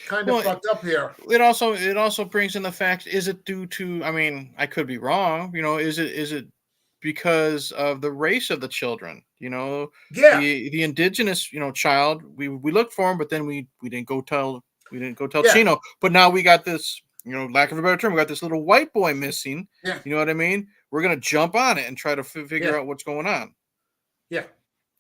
Speaker 1: kind of fucked up here.
Speaker 2: It also brings in the fact: is it due to? I mean, I could be wrong. Is it because of the race of the children? The indigenous child. We looked for him, but then we didn't go tell Chino. But now we got this. Lack of a better term, we got this little white boy missing.
Speaker 1: Yeah.
Speaker 2: You know what I mean? We're gonna jump on it and try to figure out what's going on.
Speaker 1: Yeah.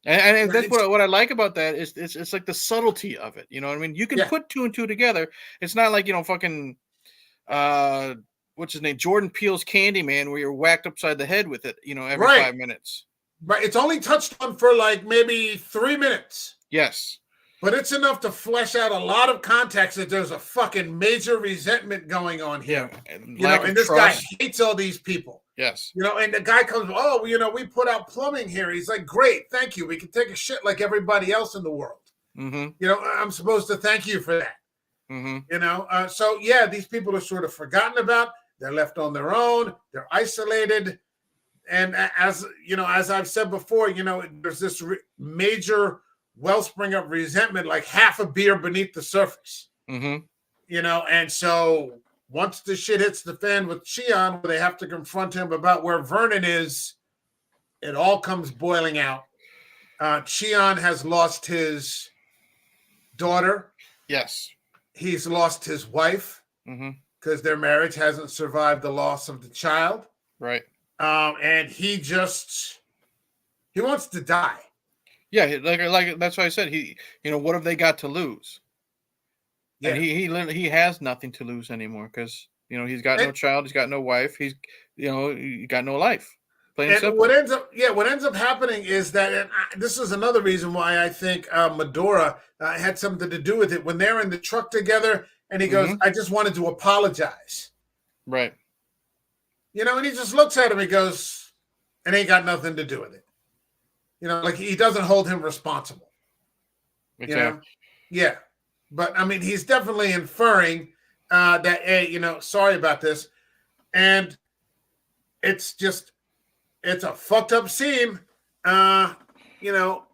Speaker 2: And that's what I like about that is it's like the subtlety of it. You know what I mean? You can put two and two together. It's not like, fucking what's his name? Jordan Peele's Candyman, where you're whacked upside the head with it, every 5 minutes.
Speaker 1: Right. It's only touched on for like maybe 3 minutes.
Speaker 2: Yes.
Speaker 1: But it's enough to flesh out a lot of context that there's a fucking major resentment going on here.
Speaker 2: Yeah.
Speaker 1: And this guy hates all these people.
Speaker 2: Yes.
Speaker 1: And the guy comes, we put out plumbing here. He's like, great, thank you. We can take a shit like everybody else in the world.
Speaker 2: Mm-hmm.
Speaker 1: You know, I'm supposed to thank you for that.
Speaker 2: Mm-hmm.
Speaker 1: You know, so yeah, these people are sort of forgotten about. They're left on their own. They're isolated. And as you know, as I've said before, you know, there's this major wellspring of resentment, like half a beer beneath the surface.
Speaker 2: Mm-hmm.
Speaker 1: You know, and so once the shit hits the fan with Cheon, where they have to confront him about where Vernon is, it all comes boiling out. Cheon has lost his daughter.
Speaker 2: Yes.
Speaker 1: He's lost his wife because their marriage hasn't survived the loss of the child.
Speaker 2: Right.
Speaker 1: And he wants to die.
Speaker 2: Yeah, like that's why I said what have they got to lose?
Speaker 1: Yeah.
Speaker 2: And he has nothing to lose anymore because he's got no child, he's got no wife, he got no life. Plain and simple.
Speaker 1: What ends up happening is that, and this is another reason why I think Medora had something to do with it. When they're in the truck together, and he goes, "I just wanted to apologize."
Speaker 2: Right.
Speaker 1: You know, and he just looks at him. He goes, "It ain't got nothing to do with it." You know, like he doesn't hold him responsible.
Speaker 2: Exactly.
Speaker 1: You know? Yeah, but I mean, he's definitely inferring that, hey, sorry about this, and it's a fucked up scene.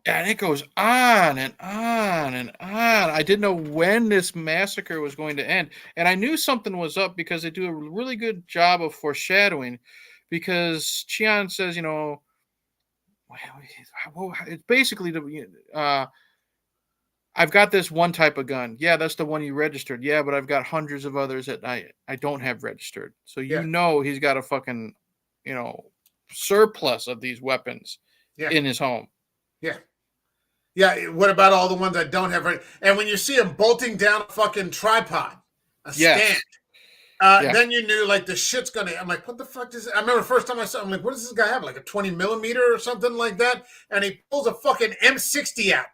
Speaker 1: And
Speaker 2: it goes on and on and on. I didn't know when this massacre was going to end, and I knew something was up because they do a really good job of foreshadowing. Because Cheon says, it's basically I've got this one type of gun. Yeah, that's the one you registered. Yeah, but I've got hundreds of others that I don't have registered. So he's got a fucking surplus of these weapons in his home.
Speaker 1: Yeah. Yeah. What about all the ones I don't have? And when you see him bolting down a fucking tripod, stand, then you knew like the shit's gonna. I'm like, what the fuck is it? I remember the first time I saw him, I'm like, what does this guy have? Like a 20 millimeter or something like that? And he pulls a fucking M60 out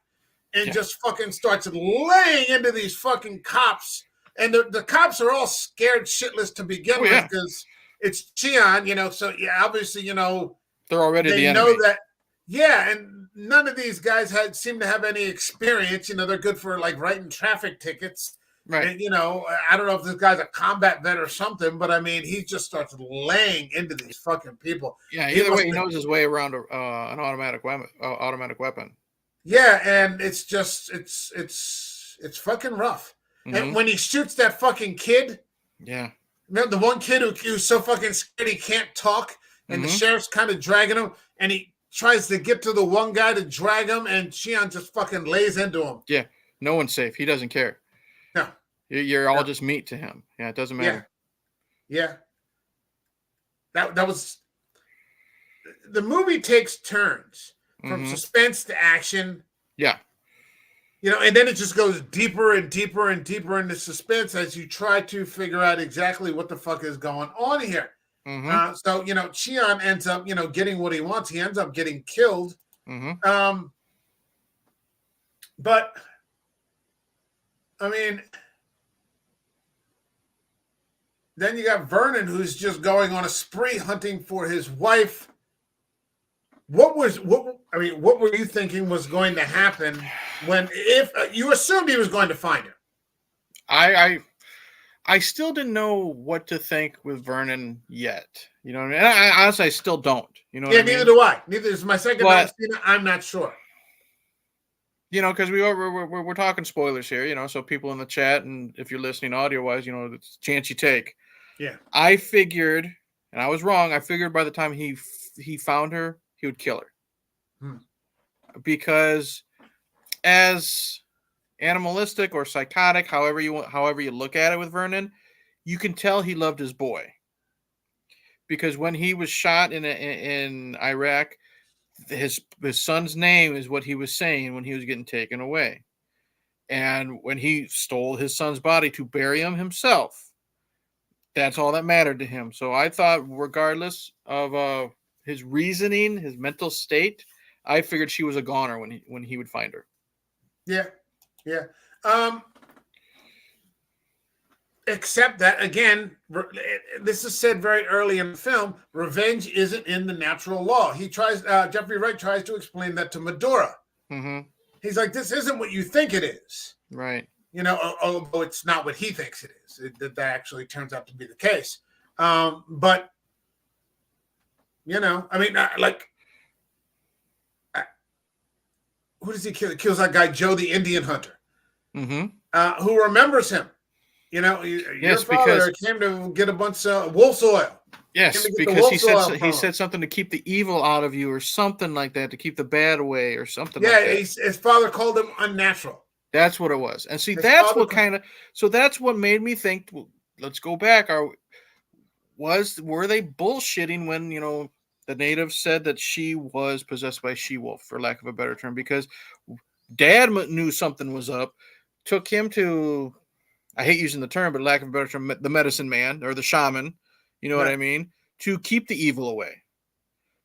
Speaker 1: and just fucking starts laying into these fucking cops. And the cops are all scared shitless to begin with because it's Cheon, so obviously,
Speaker 2: they're already the enemy.
Speaker 1: Know that. Yeah, and none of these guys seem to have any experience. They're good for like writing traffic tickets.
Speaker 2: Right.
Speaker 1: And, I don't know if this guy's a combat vet or something, but I mean, he just starts laying into these fucking people.
Speaker 2: Yeah, either way, he knows his way around an automatic weapon.
Speaker 1: Yeah, and it's just it's fucking rough. And when he shoots that fucking kid, the one kid who's so fucking scared he can't talk, and the sheriff's kind of dragging him, and he tries to get to the one guy to drag him, and Cheon just fucking lays into him.
Speaker 2: Yeah, no one's safe. He doesn't care.
Speaker 1: No,
Speaker 2: you're all just meat to him. Yeah, it doesn't matter.
Speaker 1: Yeah. That was the movie takes turns from suspense to action.
Speaker 2: Yeah.
Speaker 1: And then it just goes deeper and deeper and deeper into suspense as you try to figure out exactly what the fuck is going on here. So, Cheon ends up, getting what he wants. He ends up getting killed. But, I mean, then you got Vernon, who's just going on a spree hunting for his wife. What were you thinking was going to happen if you assumed he was going to find her?
Speaker 2: I still didn't know what to think with Vernon yet. You know what I mean? I honestly, I still don't. You know what I mean?
Speaker 1: Neither do I. Neither is my second time seeing it. I'm not sure.
Speaker 2: Because we're talking spoilers here. So people in the chat, and if you're listening audio wise, it's a chance you take.
Speaker 1: Yeah.
Speaker 2: I figured, and I was wrong. I figured by the time he found her, he would kill her. Because as animalistic or psychotic, however you look at it with Vernon, you can tell he loved his boy. Because when he was shot in Iraq, his son's name is what he was saying when he was getting taken away. And when he stole his son's body to bury him himself, that's all that mattered to him. So I thought, regardless of his reasoning, his mental state, I figured she was a goner when he would find her.
Speaker 1: Yeah. Except that, again, this is said very early in the film, revenge isn't in the natural law. Jeffrey Wright tries to explain that to Medora. He's like, this isn't what you think it is.
Speaker 2: Right.
Speaker 1: Although it's not what he thinks it is. That actually turns out to be the case. But, I mean, who does he kill? He kills that guy, Joe the Indian hunter, who remembers him. Your father came to get a bunch of wolf's oil.
Speaker 2: Yes, because he said something to keep the evil out of you or something like that, to keep the bad away or something like that. Yeah,
Speaker 1: his father called him unnatural.
Speaker 2: That's what it was. And see, that's what that's what made me think, well, let's go back. Were they bullshitting when, the natives said that she was possessed by she-wolf, for lack of a better term? Because Dad knew something was up, took him to, I hate using the term, but lack of a better term, the medicine man or the shaman, what I mean, to keep the evil away.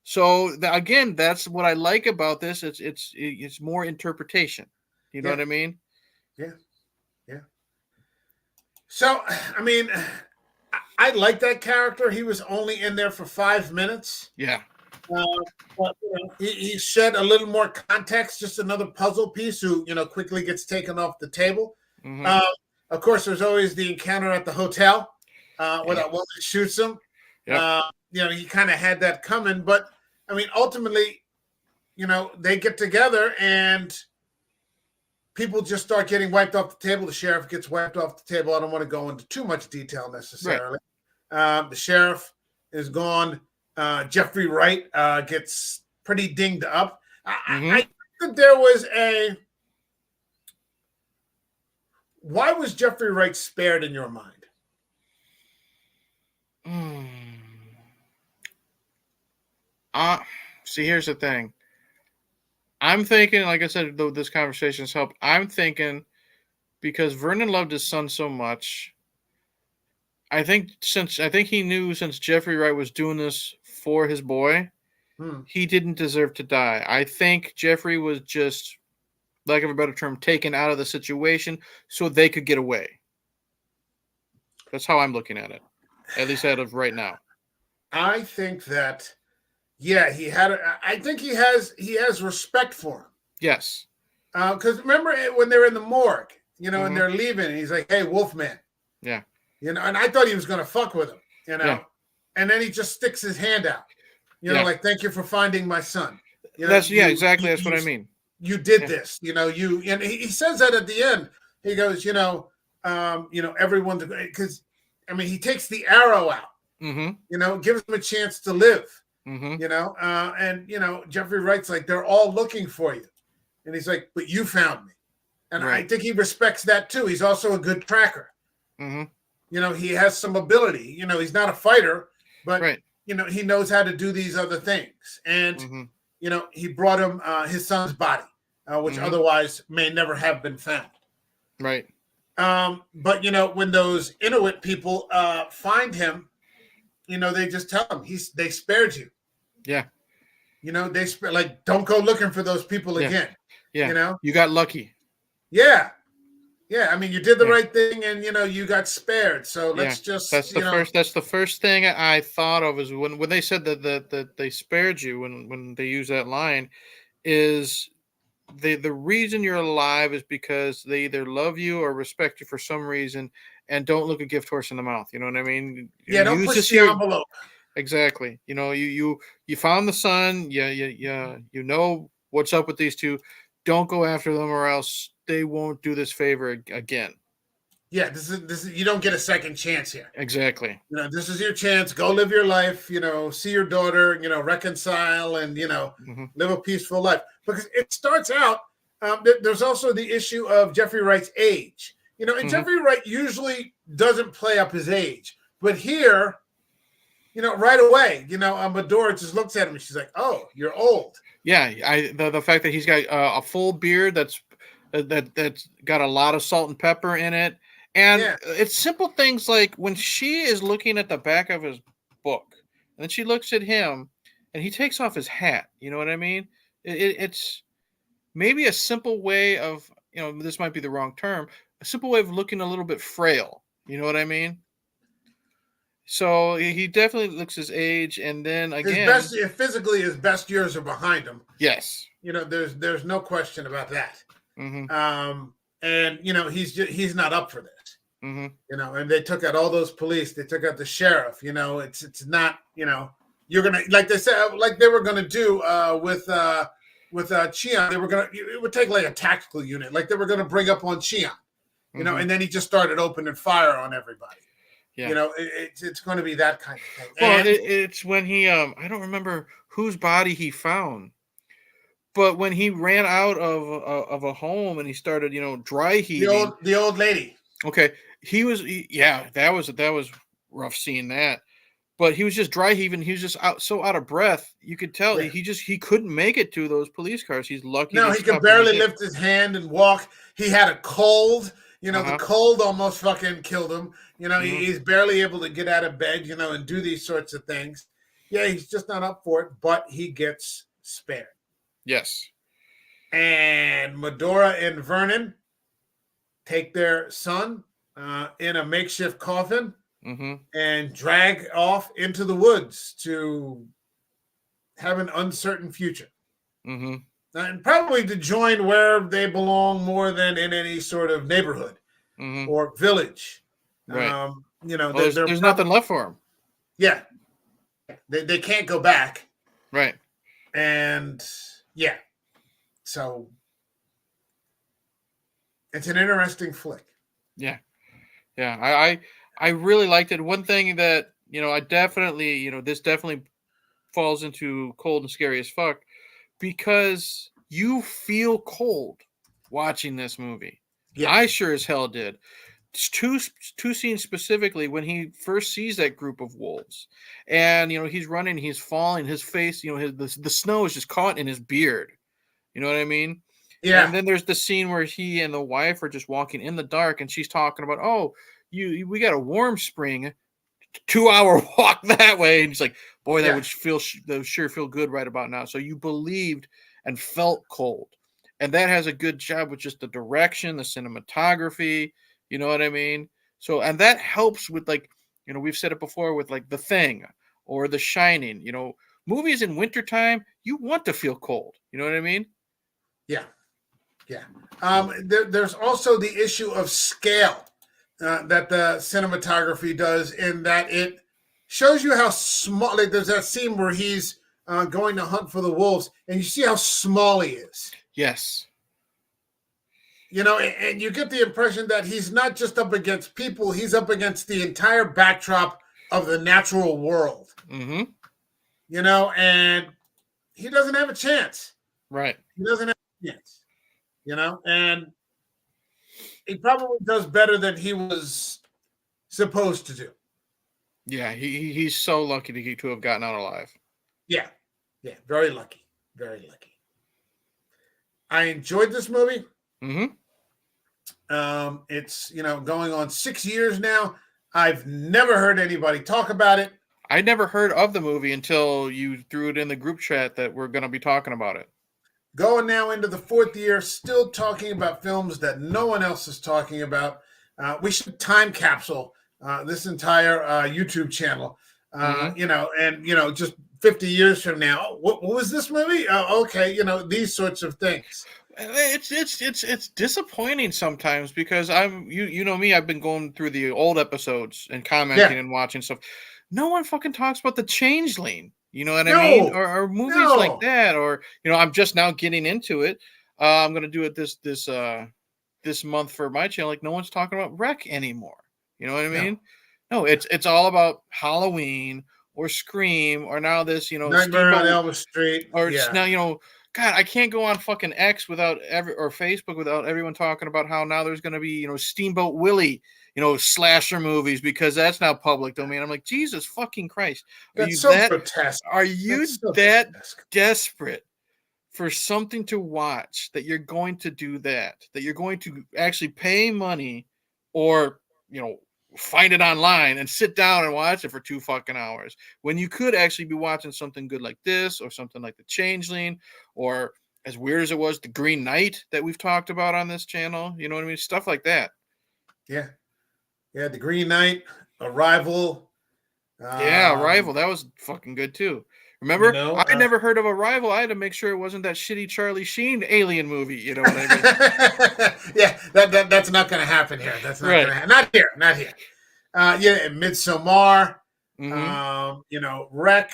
Speaker 2: So again, that's what I like about this. It's more interpretation. You know what I mean?
Speaker 1: Yeah. So, I mean, I like that character. He was only in there for 5 minutes.
Speaker 2: Yeah.
Speaker 1: But he shed a little more context, just another puzzle piece who, quickly gets taken off the table. Of course, there's always the encounter at the hotel where that woman shoots him.
Speaker 2: Yep.
Speaker 1: He kind of had that coming. But, I mean, ultimately, they get together and people just start getting wiped off the table. The sheriff gets wiped off the table. I don't want to go into too much detail necessarily. Right. The sheriff is gone. Jeffrey Wright gets pretty dinged up. I think there was why was Jeffrey Wright spared in your mind?
Speaker 2: See, here's the thing. I'm thinking, like I said, though this conversation has helped, I'm thinking because Vernon loved his son so much, I think he knew since Jeffrey Wright was doing this for his boy, he didn't deserve to die. I think Jeffrey was just, lack of a better term, taken out of the situation so they could get away. That's how I'm looking at it, at least as of right now.
Speaker 1: I think that, I think he has respect for him.
Speaker 2: Yes.
Speaker 1: Because remember when they're in the morgue, and they're leaving, and he's like, "Hey, Wolfman."
Speaker 2: Yeah.
Speaker 1: And I thought he was going to fuck with him,
Speaker 2: Yeah.
Speaker 1: And then he just sticks his hand out, like, "Thank you for finding my son."
Speaker 2: Exactly. That's what I mean.
Speaker 1: You did this, and he says that at the end. He goes, everyone's, because, I mean, he takes the arrow out, gives him a chance to live, and, Jeffrey Wright's like, they're all looking for you. And he's like, but you found me. And I think he respects that too. He's also a good tracker. He has some ability, he's not a fighter, but, he knows how to do these other things. And, he brought him his son's body, which otherwise may never have been found.
Speaker 2: Right.
Speaker 1: But, when those Inuit people find him, they just tell him they spared you.
Speaker 2: Yeah.
Speaker 1: They don't go looking for those people again.
Speaker 2: Yeah. You got lucky.
Speaker 1: Yeah. Yeah. I mean, you did the right thing and, you got spared. So let's just,
Speaker 2: that's the first thing I thought of is when they said that they spared you, when they use that line, is the reason you're alive is because they either love you or respect you for some reason and don't look a gift horse in the mouth. You know what I mean?
Speaker 1: Yeah. Don't push the envelope.
Speaker 2: Exactly. You found the son. You know what's up with these two. Don't go after them or else they won't do this favor again.
Speaker 1: Yeah, this is you don't get a second chance here.
Speaker 2: Exactly.
Speaker 1: This is your chance. Go live your life, see your daughter, reconcile and, live a peaceful life. Because it starts out, there's also the issue of Jeffrey Wright's age. And Jeffrey Wright usually doesn't play up his age. But here, right away, Medora just looks at him and she's like, "Oh, you're old."
Speaker 2: Yeah, the fact that he's got a full beard that's got a lot of salt and pepper in it, and it's simple things like when she is looking at the back of his book, and then she looks at him, and he takes off his hat. You know what I mean? It's maybe a simple way of, this might be the wrong term, a simple way of looking a little bit frail. You know what I mean? So he definitely looks his age, and then again,
Speaker 1: physically his best years are behind him.
Speaker 2: Yes,
Speaker 1: there's no question about that.
Speaker 2: Mm-hmm.
Speaker 1: And he's not up for this.
Speaker 2: Mm-hmm.
Speaker 1: And they took out all those police. They took out the sheriff. It's not. You're gonna, like they said, like they were gonna do with Cheon. They were gonna. It would take like a tactical unit, like they were gonna bring up on Cheon.
Speaker 2: Mm-hmm.
Speaker 1: And then he just started opening fire on everybody.
Speaker 2: Yeah.
Speaker 1: It's going to be that kind of thing.
Speaker 2: Well, it's when he I don't remember whose body he found, but when he ran out of a home and he started dry heaving.
Speaker 1: The old lady.
Speaker 2: Okay, that was rough seeing that. But he was just dry heaving. He was just so out of breath. You could tell he couldn't make it to those police cars. He's lucky.
Speaker 1: No, he could barely lift his hand and walk. He had a cold. The cold almost fucking killed him. He's barely able to get out of bed, and do these sorts of things. Yeah, he's just not up for it, but he gets spared.
Speaker 2: Yes.
Speaker 1: And Medora and Vernon take their son in a makeshift coffin and drag off into the woods to have an uncertain future.
Speaker 2: Mm-hmm.
Speaker 1: And probably to join where they belong more than in any sort of neighborhood or village.
Speaker 2: Right.
Speaker 1: There's
Speaker 2: nothing left for them.
Speaker 1: Yeah. They can't go back.
Speaker 2: Right.
Speaker 1: And yeah. So it's an interesting flick.
Speaker 2: Yeah. Yeah. I really liked it. One thing that, I definitely, this definitely falls into cold and scary as fuck, because you feel cold watching this movie. Yeah. I sure as hell did. Two scenes specifically when he first sees that group of wolves, and he's running, he's falling, his face, the snow is just caught in his beard. You know what I mean? Yeah. And then there's the scene where he and the wife are just walking in the dark, and she's talking about, oh, we got a warm spring, 2-hour walk that way, and he's like, boy, that would sure feel good right about now. So you believed and felt cold, and that has a good job with just the direction, the cinematography. You know what I mean? So, and that helps with, like, we've said it before with like The Thing or The Shining. Movies in wintertime, you want to feel cold. You know what I mean?
Speaker 1: Yeah. Yeah. There's also the issue of scale that the cinematography does, in that it shows you how small. Like, there's that scene where he's going to hunt for the wolves, and you see how small he is.
Speaker 2: Yes.
Speaker 1: And you get the impression that he's not just up against people, he's up against the entire backdrop of the natural world.
Speaker 2: Mm-hmm.
Speaker 1: And he doesn't have a chance.
Speaker 2: Right.
Speaker 1: He doesn't have a chance. And he probably does better than he was supposed to do.
Speaker 2: Yeah, he's so lucky to have gotten out alive.
Speaker 1: Yeah. Yeah, very lucky. Very lucky. I enjoyed this movie.
Speaker 2: Mm-hmm.
Speaker 1: It's going on 6 years now. I've never heard anybody talk about it.
Speaker 2: I never heard of the movie until you threw it in the group chat that we're going to be talking about it.
Speaker 1: Going now into the 4th year, still talking about films that no one else is talking about. We should time capsule this entire YouTube channel. Just 50 years from now, what was this movie? Okay, these sorts of things.
Speaker 2: It's disappointing sometimes, because you know me, I've been going through the old episodes and commenting and watching stuff. No one fucking talks about The Changeling. You know what I mean? Or movies like that. Or I'm just now getting into it. I'm gonna do it this month for my channel. Like, no one's talking about Wreck anymore. You know what I mean? No, it's all about Halloween or Scream, or now this
Speaker 1: Nightmare on Elm Street,
Speaker 2: or now God, I can't go on fucking X or Facebook without everyone talking about how now there's going to be, Steamboat Willie, slasher movies, because that's now public domain. I'm like, Jesus fucking Christ. Are you that desperate for something to watch that you're going to do that you're going to actually pay money or, find it online and sit down and watch it for 2 fucking hours, when you could actually be watching something good like this, or something like The Changeling, or, as weird as it was, The Green Knight that we've talked about on this channel. You know what I mean? Stuff like that.
Speaker 1: Yeah. Yeah. The Green Knight, Arrival.
Speaker 2: Arrival. That was fucking good too. Remember, I never heard of Arrival. I had to make sure it wasn't that shitty Charlie Sheen alien movie. You know what I mean?
Speaker 1: Yeah, that's not going to happen here. That's not going to happen. Not here. Not here. Yeah, Midsommar. Wreck.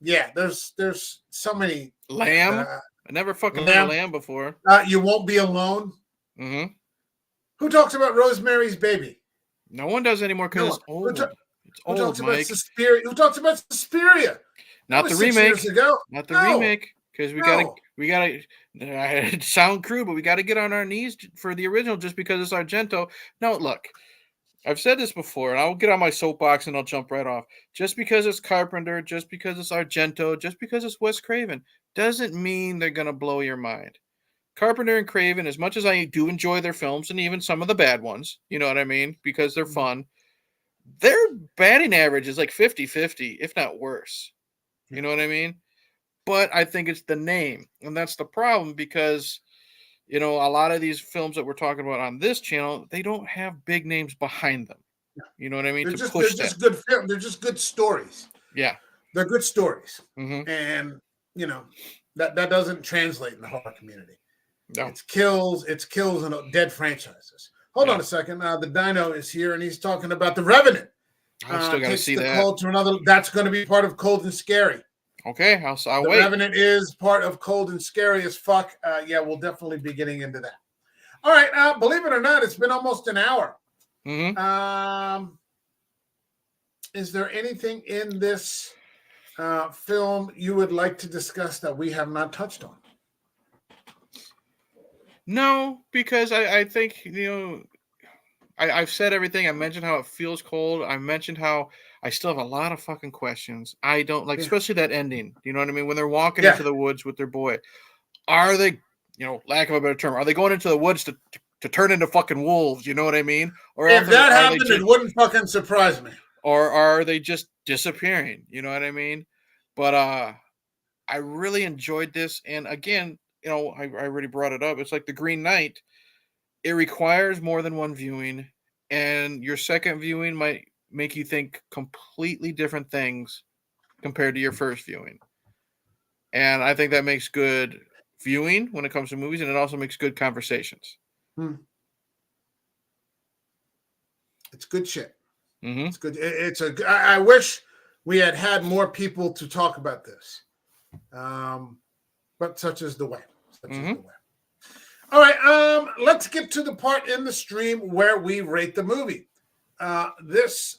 Speaker 1: Yeah, there's so many.
Speaker 2: Lamb. I never fucking heard of Lamb before.
Speaker 1: You Won't Be Alone.
Speaker 2: Mm-hmm.
Speaker 1: Who talks about Rosemary's Baby?
Speaker 2: No one does anymore because it's old. It's old,
Speaker 1: who talks
Speaker 2: Mike.
Speaker 1: About Suspiria? Who talks about Suspiria?
Speaker 2: Not the remake.
Speaker 1: 6 years ago.
Speaker 2: Not the remake. Because we gotta sound crude, but we gotta get on our knees for the original just because it's Argento. No, look, I've said this before, and I'll get on my soapbox and I'll jump right off. Just because it's Carpenter, just because it's Argento, just because it's Wes Craven, doesn't mean they're gonna blow your mind. Carpenter and Craven, as much as I do enjoy their films, and even some of the bad ones, you know what I mean, because they're fun, their batting average is like 50-50, if not worse. You know what I mean? But I think it's the name, and that's the problem because, a lot of these films that we're talking about on this channel, they don't have big names behind them. You know what I mean?
Speaker 1: They're just good films. They're just good stories.
Speaker 2: Yeah.
Speaker 1: They're good stories.
Speaker 2: Mm-hmm.
Speaker 1: And, that doesn't translate in the horror community.
Speaker 2: No.
Speaker 1: It's kills and dead franchises. Hold on a second. The Dino is here, and he's talking about The Revenant.
Speaker 2: I still got to see that.
Speaker 1: Cold to another. That's going to be part of Cold and Scary.
Speaker 2: Okay, I'll wait.
Speaker 1: The Revenant is part of Cold and Scary as fuck. Yeah, we'll definitely be getting into that. All right. Believe it or not, it's been almost an hour.
Speaker 2: Mm-hmm.
Speaker 1: Is there anything in this film you would like to discuss that we have not touched on?
Speaker 2: No, because I think, I've said everything. I mentioned how it feels cold. I mentioned how I still have a lot of fucking questions. I don't like, especially that ending. You know what I mean? When they're walking into the woods with their boy, are they, lack of a better term, are they going into the woods to turn into fucking wolves? You know what I mean? Or
Speaker 1: if that happened, it wouldn't fucking surprise me.
Speaker 2: Or are they just disappearing? You know what I mean? But I really enjoyed this. And again, I already brought it up. It's like The Green Knight. It requires more than one viewing, and your second viewing might make you think completely different things compared to your first viewing. And I think that makes good viewing when it comes to movies, and it also makes good conversations.
Speaker 1: It's good shit.
Speaker 2: Mm-hmm.
Speaker 1: It's good. I wish we had more people to talk about this. But such is the way. All right, let's get to the part in the stream where we rate the movie. This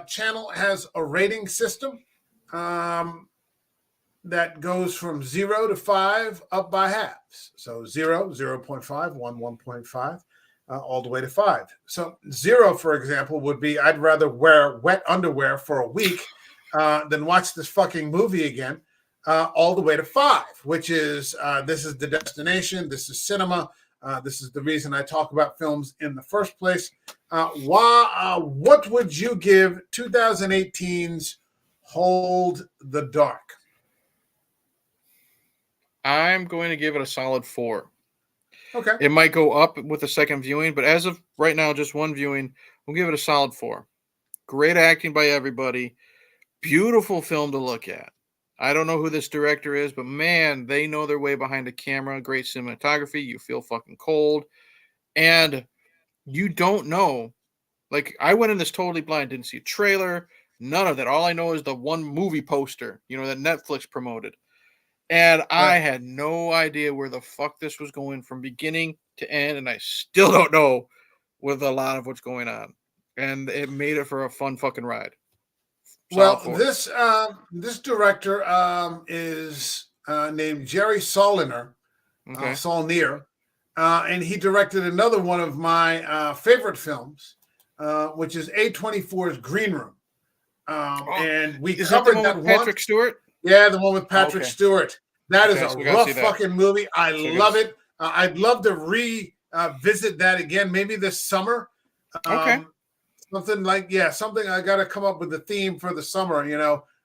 Speaker 1: channel has a rating system that goes from 0 to 5 up by halves. So 0, 0.5, 1, 1.5, all the way to 5. So 0, for example, would be I'd rather wear wet underwear for a week than watch this fucking movie again. All the way to 5, which is this is the destination. This is cinema. This is the reason I talk about films in the first place. What would you give 2018's Hold the Dark?
Speaker 2: I'm going to give it a solid 4.
Speaker 1: Okay.
Speaker 2: It might go up with a second viewing, but as of right now, just one viewing, we'll give it a solid 4. Great acting by everybody. Beautiful film to look at. I don't know who this director is, but man, they know their way behind a camera. Great cinematography. You feel fucking cold. And you don't know. Like, I went in this totally blind. Didn't see a trailer. None of that. All I know is the one movie poster, that Netflix promoted. And I had no idea where the fuck this was going from beginning to end. And I still don't know with a lot of what's going on. And it made it for a fun fucking ride.
Speaker 1: This director is named Jerry Saulnier, and he directed another one of my favorite films, which is A24's Green Room. And we covered that one.
Speaker 2: Patrick Stewart?
Speaker 1: Yeah, the one with Patrick Stewart. That is a rough fucking movie. I love it. I'd love to revisit that again, maybe this summer. Something I got to come up with a theme for the summer,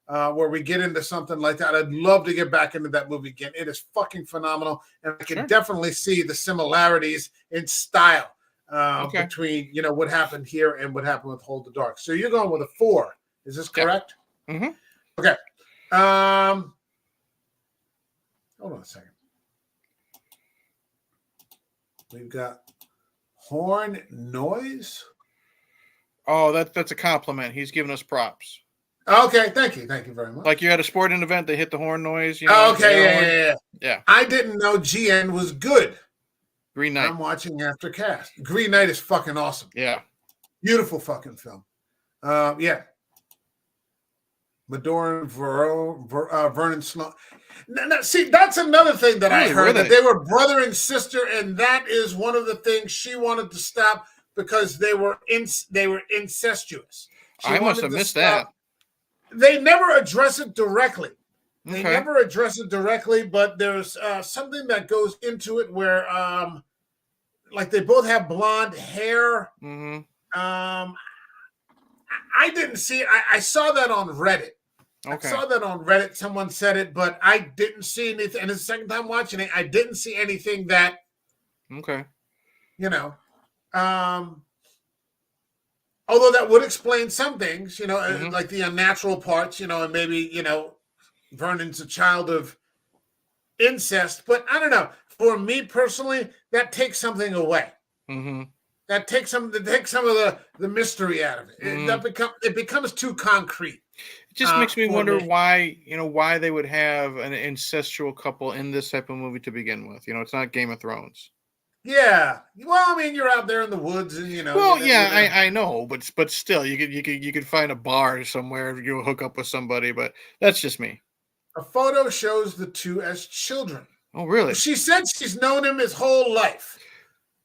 Speaker 1: where we get into something like that. I'd love to get back into that movie again. It is fucking phenomenal. And I can definitely see the similarities in style between, what happened here and what happened with Hold the Dark. So you're going with a 4. Is this correct?
Speaker 2: Mm-hmm.
Speaker 1: Okay. Hold on a second. We've got horn noise.
Speaker 2: Oh, that's a compliment. He's giving us props.
Speaker 1: Okay, thank you very much.
Speaker 2: Like you had a sporting event, they hit the horn noise.
Speaker 1: Okay, yeah.
Speaker 2: Yeah.
Speaker 1: I didn't know GN was good.
Speaker 2: Green Knight.
Speaker 1: I'm watching after cast. Green Knight is fucking awesome.
Speaker 2: Yeah.
Speaker 1: Beautiful fucking film. Yeah. Medora and Vernon Sloan. Now, see, that's another thing that I heard, that they were brother and sister, and that is one of the things she wanted to stop because they were incestuous.
Speaker 2: I must have missed that.
Speaker 1: They never address it directly. They never address it directly, but there's something that goes into it where, like, they both have blonde hair.
Speaker 2: Mm-hmm.
Speaker 1: I didn't see it. I saw that on Reddit.
Speaker 2: Okay.
Speaker 1: I saw that on Reddit. Someone said it, but I didn't see anything. And the second time watching it, I didn't see anything that,
Speaker 2: okay,
Speaker 1: although that would explain some things,
Speaker 2: Mm-hmm.
Speaker 1: like the unnatural parts, and maybe, Vernon's a child of incest. But I don't know. For me personally, that takes something away.
Speaker 2: Mm-hmm.
Speaker 1: That takes some of the mystery out of it.
Speaker 2: Mm-hmm.
Speaker 1: It becomes too concrete.
Speaker 2: It just makes me wonder why they would have an incestual couple in this type of movie to begin with. It's not Game of Thrones.
Speaker 1: Yeah. Well, I mean, you're out there in the woods, and
Speaker 2: Well, I know, but still, you could find a bar somewhere, you hook up with somebody. But that's just me.
Speaker 1: A photo shows the two as children.
Speaker 2: Oh, really?
Speaker 1: She said she's known him his whole life.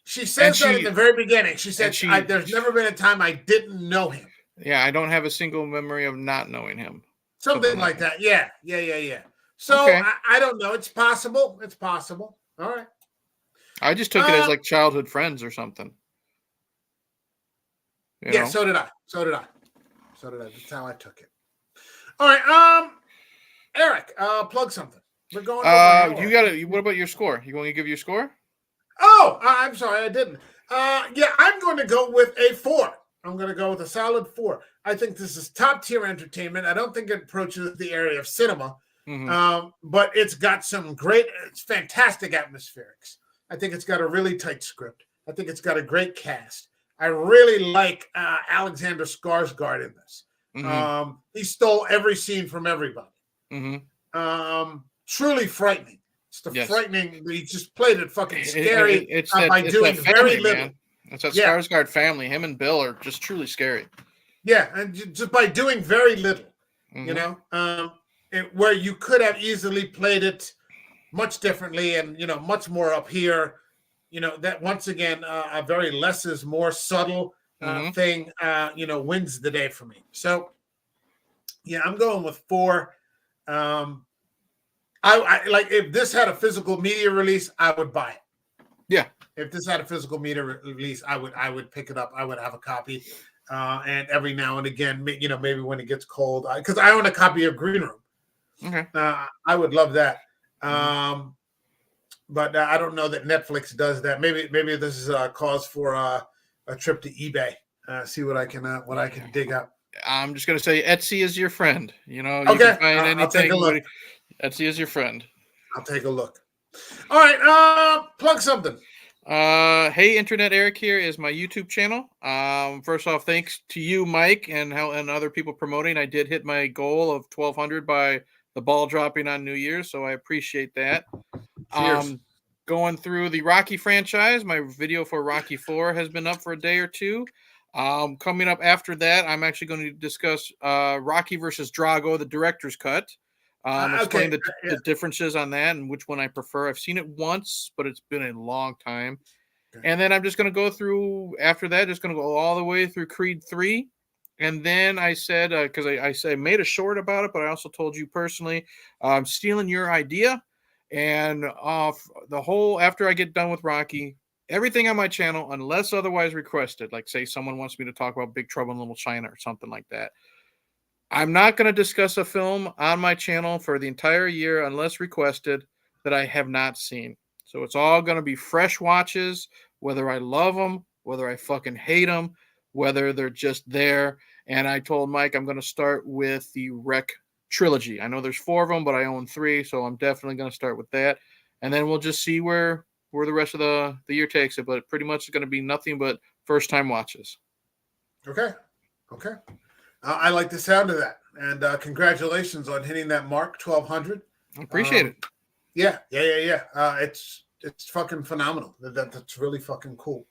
Speaker 1: She says that in the very beginning. She said, "There's never been a time I didn't know him."
Speaker 2: Yeah, I don't have a single memory of not knowing him.
Speaker 1: Something like that. Yeah. So okay. I don't know. It's possible. All right.
Speaker 2: I just took it as like childhood friends or something.
Speaker 1: Yeah, so did I. That's how I took it. All right. Eric, plug something. We're going.
Speaker 2: What about your score? You going to give your score?
Speaker 1: Oh, I'm sorry, I didn't. Yeah, I'm going to go with a 4. I'm going to go with a solid 4. I think this is top tier entertainment. I don't think it approaches the area of cinema, but it's got it's fantastic atmospherics. I think it's got a really tight script. I think it's got a great cast. I really like Alexander Skarsgård in this. Mm-hmm. He stole every scene from everybody. Mm-hmm. Truly frightening. It's frightening. He just played it fucking scary by doing very little. Man.
Speaker 2: It's that Skarsgård family. Him and Bill are just truly scary.
Speaker 1: Yeah, and just by doing very little, where you could have easily played it much differently and, much more up here, that once again, a very less is more subtle thing, wins the day for me. So, yeah, I'm going with 4. I like, if this had a physical media release, I would buy it.
Speaker 2: Yeah.
Speaker 1: If this had a physical media release, I would pick it up. I would have a copy. And every now and again, maybe when it gets cold, because I own a copy of Green Room.
Speaker 2: Okay.
Speaker 1: I would love that. But I don't know that Netflix does that. Maybe this is a cause for a trip to eBay. See what I can dig up.
Speaker 2: I'm just gonna say Etsy is your friend. You can find anything.
Speaker 1: I'll take a look.
Speaker 2: Etsy is your friend.
Speaker 1: I'll take a look. All right, plug something.
Speaker 2: Hey, Internet Eric here is my YouTube channel. First off, thanks to you, Mike, and other people promoting. I did hit my goal of 1,200 by the ball dropping on New Year's, so I appreciate that.
Speaker 1: Cheers.
Speaker 2: Going through the Rocky franchise, my video for Rocky 4 has been up for a day or two. Coming up after that, I'm actually going to discuss Rocky versus Drago, the director's cut. Explain the differences on that and which one I prefer. I've seen it once, but it's been a long time. Okay. And then I'm just going to go through, after that, just going to go all the way through Creed 3. And then I said, because I made a short about it, but I also told you personally, I'm stealing your idea. And after I get done with Rocky, everything on my channel, unless otherwise requested, like say someone wants me to talk about Big Trouble in Little China or something like that, I'm not going to discuss a film on my channel for the entire year unless requested that I have not seen. So it's all going to be fresh watches, whether I love them, whether I fucking hate them, whether they're just there. And I told Mike I'm going to start with the Rec trilogy. I know there's 4 of them, but I own 3, so I'm definitely going to start with that. And then we'll just see where the rest of the year takes it. But pretty much it's going to be nothing but first-time watches.
Speaker 1: Okay. I like the sound of that. And congratulations on hitting that mark, 1,200.
Speaker 2: Appreciate it.
Speaker 1: Yeah. It's fucking phenomenal. That's really fucking cool.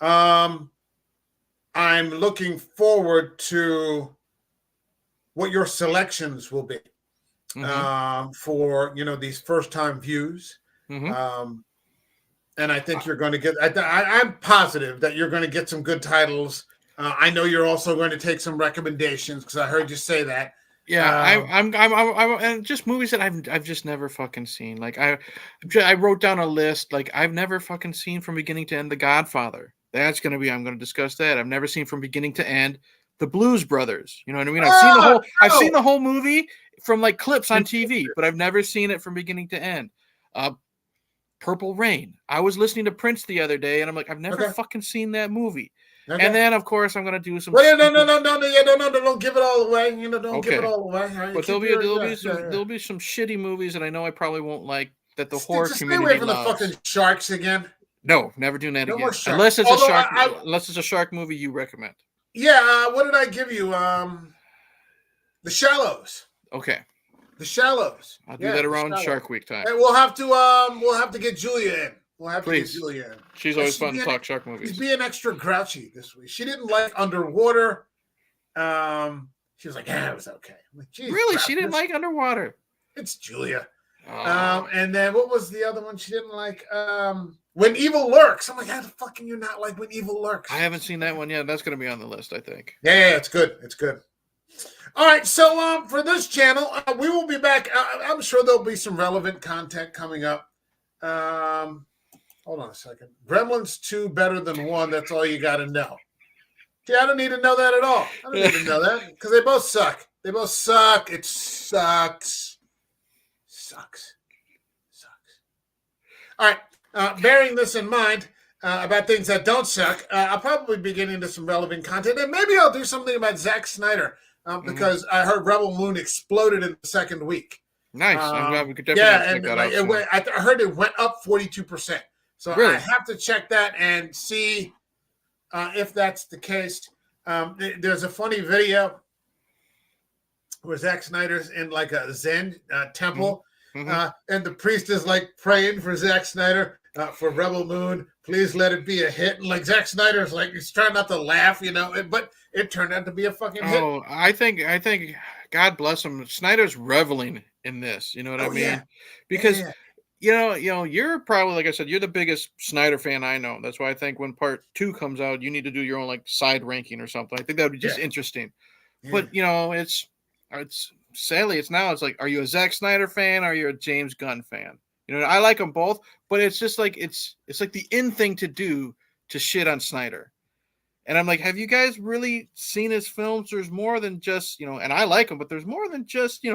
Speaker 1: I'm looking forward to what your selections will be for these first time views. And I think you're going to get. I'm positive that you're going to get some good titles. I know you're also going to take some recommendations because I heard you say that.
Speaker 2: Yeah, I'm and just movies that I've just never fucking seen. Like I wrote down a list. Like I've never fucking seen from beginning to end The Godfather. That's gonna be. I'm gonna discuss that. I've never seen from beginning to end The Blues Brothers. You know what I mean? I've seen the whole movie from like clips on TV, but I've never seen it from beginning to end. Purple Rain. I was listening to Prince the other day, and I'm like, I've never fucking seen that movie. Okay. And then, of course, I'm gonna do some.
Speaker 1: Wait, no, don't give it all away. Don't give it all away.
Speaker 2: But there'll be some shitty movies that I know I probably won't like. That the horror community loves. Stay away from
Speaker 1: the fucking sharks again.
Speaker 2: No, never doing that again. Unless it's a shark. Unless it's a shark movie you recommend.
Speaker 1: Yeah. What did I give you? The Shallows.
Speaker 2: Okay.
Speaker 1: The Shallows.
Speaker 2: I'll do that around Shark Week time.
Speaker 1: And we'll have to get Julia in. We'll have to get Julia in.
Speaker 2: She's always fun to talk shark movies.
Speaker 1: She's being extra grouchy this week. She didn't like Underwater. She was like, it was okay. I'm like,
Speaker 2: really? She didn't like Underwater?
Speaker 1: It's Julia. And then what was the other one she didn't like? When Evil Lurks. I'm like, how the fuck can you not like When Evil Lurks?
Speaker 2: I haven't seen that one yet. That's going to be on the list, I think.
Speaker 1: Yeah, it's good. It's good. All right, so for this channel, we will be back. I'm sure there'll be some relevant content coming up. Hold on a second. Gremlins 2 better than 1. That's all you got to know. Yeah, I don't need to know that at all. I don't need to know that because they both suck. They both suck. It sucks. Sucks. All right. Bearing this in mind about things that don't suck, I'll probably be getting into some relevant content, and maybe I'll do something about Zack Snyder because I heard Rebel Moon exploded in the second week.
Speaker 2: Nice. I'm glad we could definitely check that out.
Speaker 1: I heard it went up 42%. So really? I have to check that and see if that's the case. There's a funny video where Zack Snyder's in like a Zen temple, and the priest is like praying for Zack Snyder for Rebel Moon. Please let it be a hit. And like Zack Snyder's like he's trying not to laugh, but it turned out to be a fucking hit.
Speaker 2: Oh, I think God bless him. Snyder's reveling in this. You know what I mean? Yeah. Because. Yeah. You know, you're probably, like I said, you're the biggest Snyder fan I know. That's why I think when part 2 comes out, you need to do your own like side ranking or something. I think that would be just interesting. Yeah. But it's sadly it's like, are you a Zack Snyder fan? Or are you a James Gunn fan? I like them both, but it's just like it's like the in thing to do to shit on Snyder. And I'm like, have you guys really seen his films? There's more than just, and I like him, but there's more than just,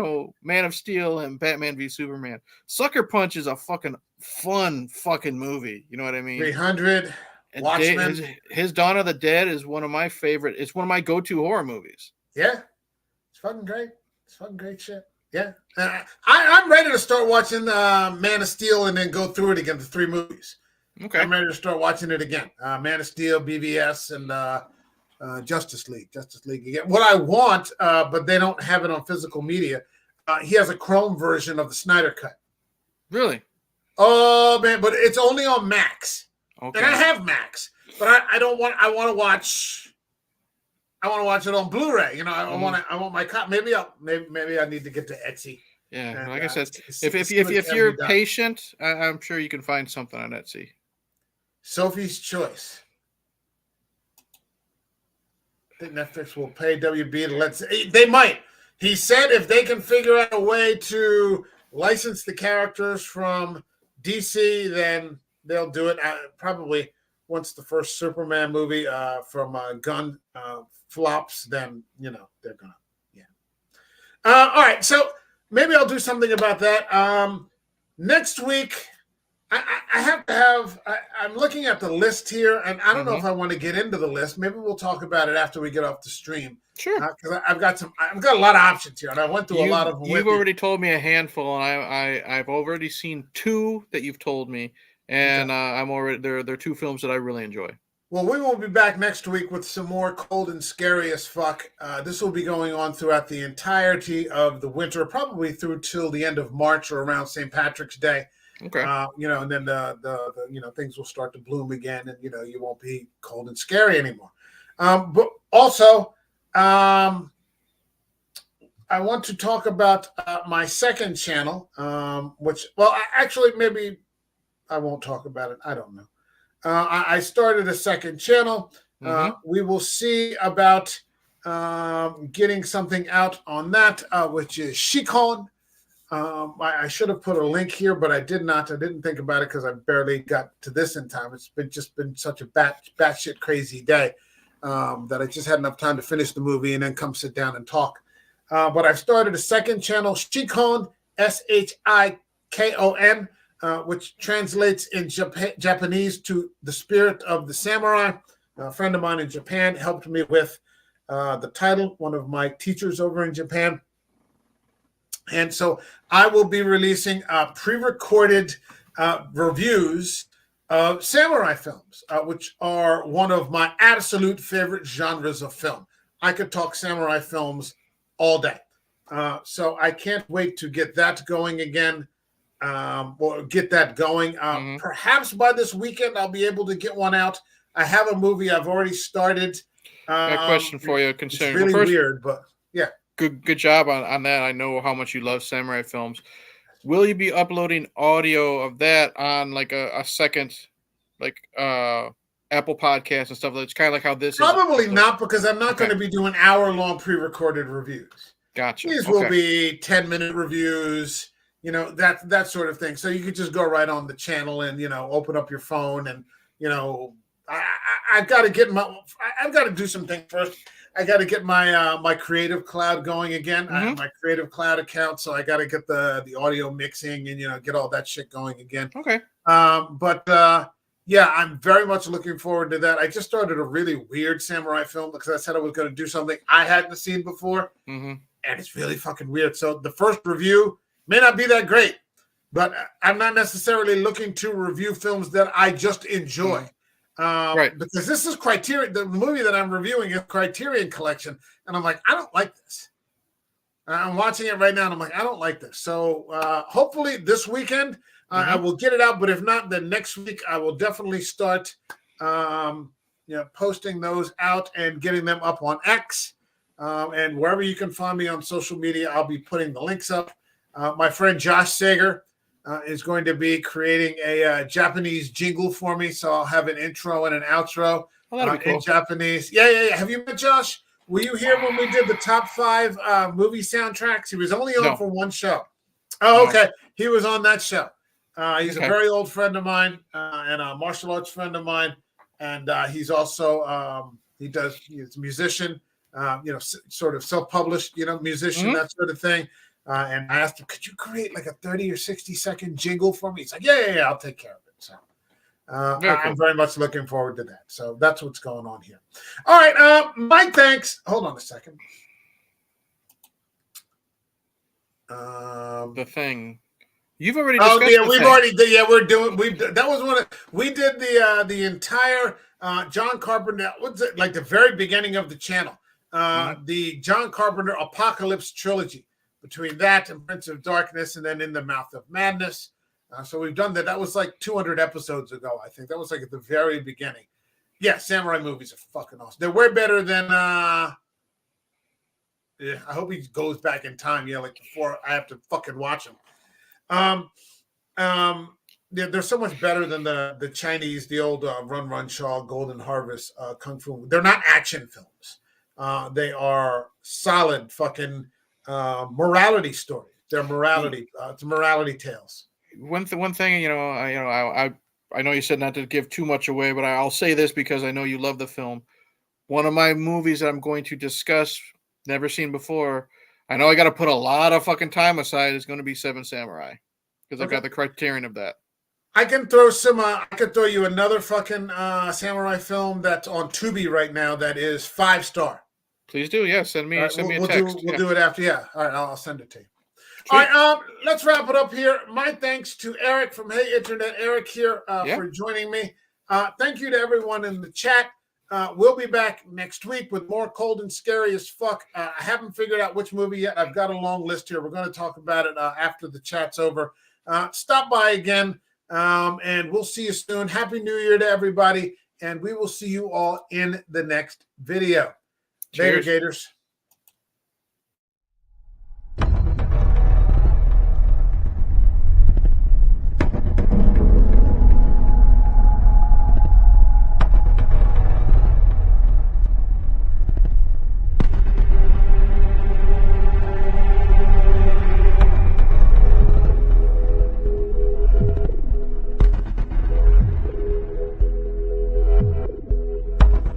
Speaker 2: Man of Steel and Batman v Superman. Sucker Punch is a fucking fun fucking movie. You know what I mean?
Speaker 1: 300, Watchmen.
Speaker 2: His Dawn of the Dead is one of my favorite. It's one of my go-to horror movies.
Speaker 1: Yeah. It's fucking great. It's fucking great shit. Yeah. I'm ready to start watching Man of Steel and then go through it again, the 3 movies. Okay. I'm ready to start watching it again. Man of Steel, BVS, and Justice League. Justice League again. What I want, but they don't have it on physical media. He has a Chrome version of the Snyder Cut.
Speaker 2: Really?
Speaker 1: Oh man, but it's only on Max.
Speaker 2: Okay.
Speaker 1: And I have Max, but I don't want. I want to watch. I want to watch it on Blu-ray. I want my copy. Maybe I need to get to Etsy.
Speaker 2: Yeah, and, like I said, if you're patient, I'm sure you can find something on Etsy.
Speaker 1: Sophie's Choice. I think Netflix will pay WB they might. He said if they can figure out a way to license the characters from DC, then they'll do it. Probably once the first Superman movie from Gunn flops, then they're gonna. Yeah. All right, so maybe I'll do something about that. Next week, I have to have. I'm looking at the list here, and I don't know if
Speaker 2: Mm-hmm.
Speaker 1: I want to get into the list. Maybe we'll talk about it after we get off the stream.
Speaker 2: Sure.
Speaker 1: Because I've got a lot of options here, and I went through a lot of them
Speaker 2: You've
Speaker 1: with you.
Speaker 2: already told me a handful, and I've already seen two that you've told me, and
Speaker 1: Okay.
Speaker 2: I'm already they're two films that I really enjoy.
Speaker 1: Well, we will be back next week with some more cold and scary as fuck. This will be going on throughout the entirety of the winter, probably through till the end of March or around St. Patrick's Day.
Speaker 2: Okay.
Speaker 1: And then the things will start to bloom again, and you won't be cold and scary anymore. But also, I want to talk about my second channel, which, well, actually, maybe I won't talk about it. I don't know. I started a second channel.
Speaker 2: Mm-hmm.
Speaker 1: We will see about getting something out on that, which is Shikon. I should have put a link here, but I did not. I didn't think about it because I barely got to this in time. It's been such a batshit crazy day that I just had enough time to finish the movie and then come sit down and talk. But I've started a second channel, Shikon, Shikon, which translates in Japanese to the spirit of the samurai. A friend of mine in Japan helped me with the title, one of my teachers over in Japan. And so I will be releasing pre-recorded reviews of samurai films, which are one of my absolute favorite genres of film. I could talk samurai films all day. So I can't wait to get that going again, or get that going. Perhaps by this weekend, I'll be able to get one out. I have a movie I've already started.
Speaker 2: Got a question for you.
Speaker 1: It's really weird, but yeah.
Speaker 2: Good job on that. I know how much you love samurai films. Will you be uploading audio of that on like a second, like Apple Podcast and stuff? It's kind of like how this
Speaker 1: Probably
Speaker 2: is.
Speaker 1: not, because I'm not going to be doing hour-long pre-recorded reviews.
Speaker 2: Gotcha.
Speaker 1: These will be 10-minute reviews, that sort of thing. So you could just go right on the channel and open up your phone and I've got to do some things first. I got to get my Creative Cloud going again. I have my Creative Cloud account, so I got to get the audio mixing and get all that shit going again.
Speaker 2: Okay.
Speaker 1: Yeah, I'm very much looking forward to that. I just started a really weird samurai film because I said I was going to do something I hadn't seen before, and it's really fucking weird. So the first review may not be that great, but I'm not necessarily looking to review films that I just enjoy. Right, because this is Criterion. The movie that I'm reviewing is Criterion Collection, and I'm like, I don't like this. I'm watching it right now, and I'm like, I don't like this. So hopefully this weekend I will get it out. But if not, then next week I will definitely start, posting those out and getting them up on X, and wherever you can find me on social media. I'll be putting the links up. My friend Josh Sager is going to be creating a Japanese jingle for me, so I'll have an intro and an outro in Japanese. Yeah. Have you met Josh? Were you here when we did the top 5 movie soundtracks? He was only on for one show. Oh, okay. He was on that show. He's a very old friend of mine and a martial arts friend of mine, and he's also he's a musician, sort of self-published, musician, that sort of thing. And I asked him, could you create like a 30 or 60-second jingle for me? He's like, yeah, I'll take care of it. So I'm very much looking forward to that. So that's what's going on here. All right, Mike, thanks. Hold on a second.
Speaker 2: The Thing. You've already discussed
Speaker 1: we did the entire John Carpenter, what's it, like the very beginning of the channel. The John Carpenter Apocalypse trilogy. Between that and Prince of Darkness, and then In the Mouth of Madness. So we've done that. That was like 200 episodes ago, I think. That was like at the very beginning. Yeah, samurai movies are fucking awesome. They're way better than... I hope he goes back in time, like before I have to fucking watch them. They're so much better than the Chinese, the old Run Shaw, Golden Harvest, Kung Fu. They're not action films. They are solid fucking... morality story. They're morality. It's morality tales.
Speaker 2: One thing, I know you said not to give too much away, but I'll say this because I know you love the film. One of my movies that I'm going to discuss, never seen before. I know I got to put a lot of fucking time aside. Is going to be Seven Samurai because I've got the Criterion of that.
Speaker 1: I can throw some. I could throw you another fucking samurai film that's on Tubi right now. That is 5-star.
Speaker 2: Please do. Yeah, send me
Speaker 1: All right,
Speaker 2: send me a
Speaker 1: we'll
Speaker 2: text.
Speaker 1: do it after. Yeah. All right, I'll send it to you.
Speaker 2: Sweet.
Speaker 1: All right, let's wrap it up here. My thanks to Eric from Hey Internet, Eric here for joining me. Thank you to everyone in the chat. We'll be back next week with more cold and scary as fuck. I haven't figured out which movie yet. I've got a long list here. We're going to talk about it after the chat's over. Stop by again, and we'll see you soon. Happy New Year to everybody, and we will see you all in the next video.
Speaker 2: Cheers.
Speaker 1: Later, Gators.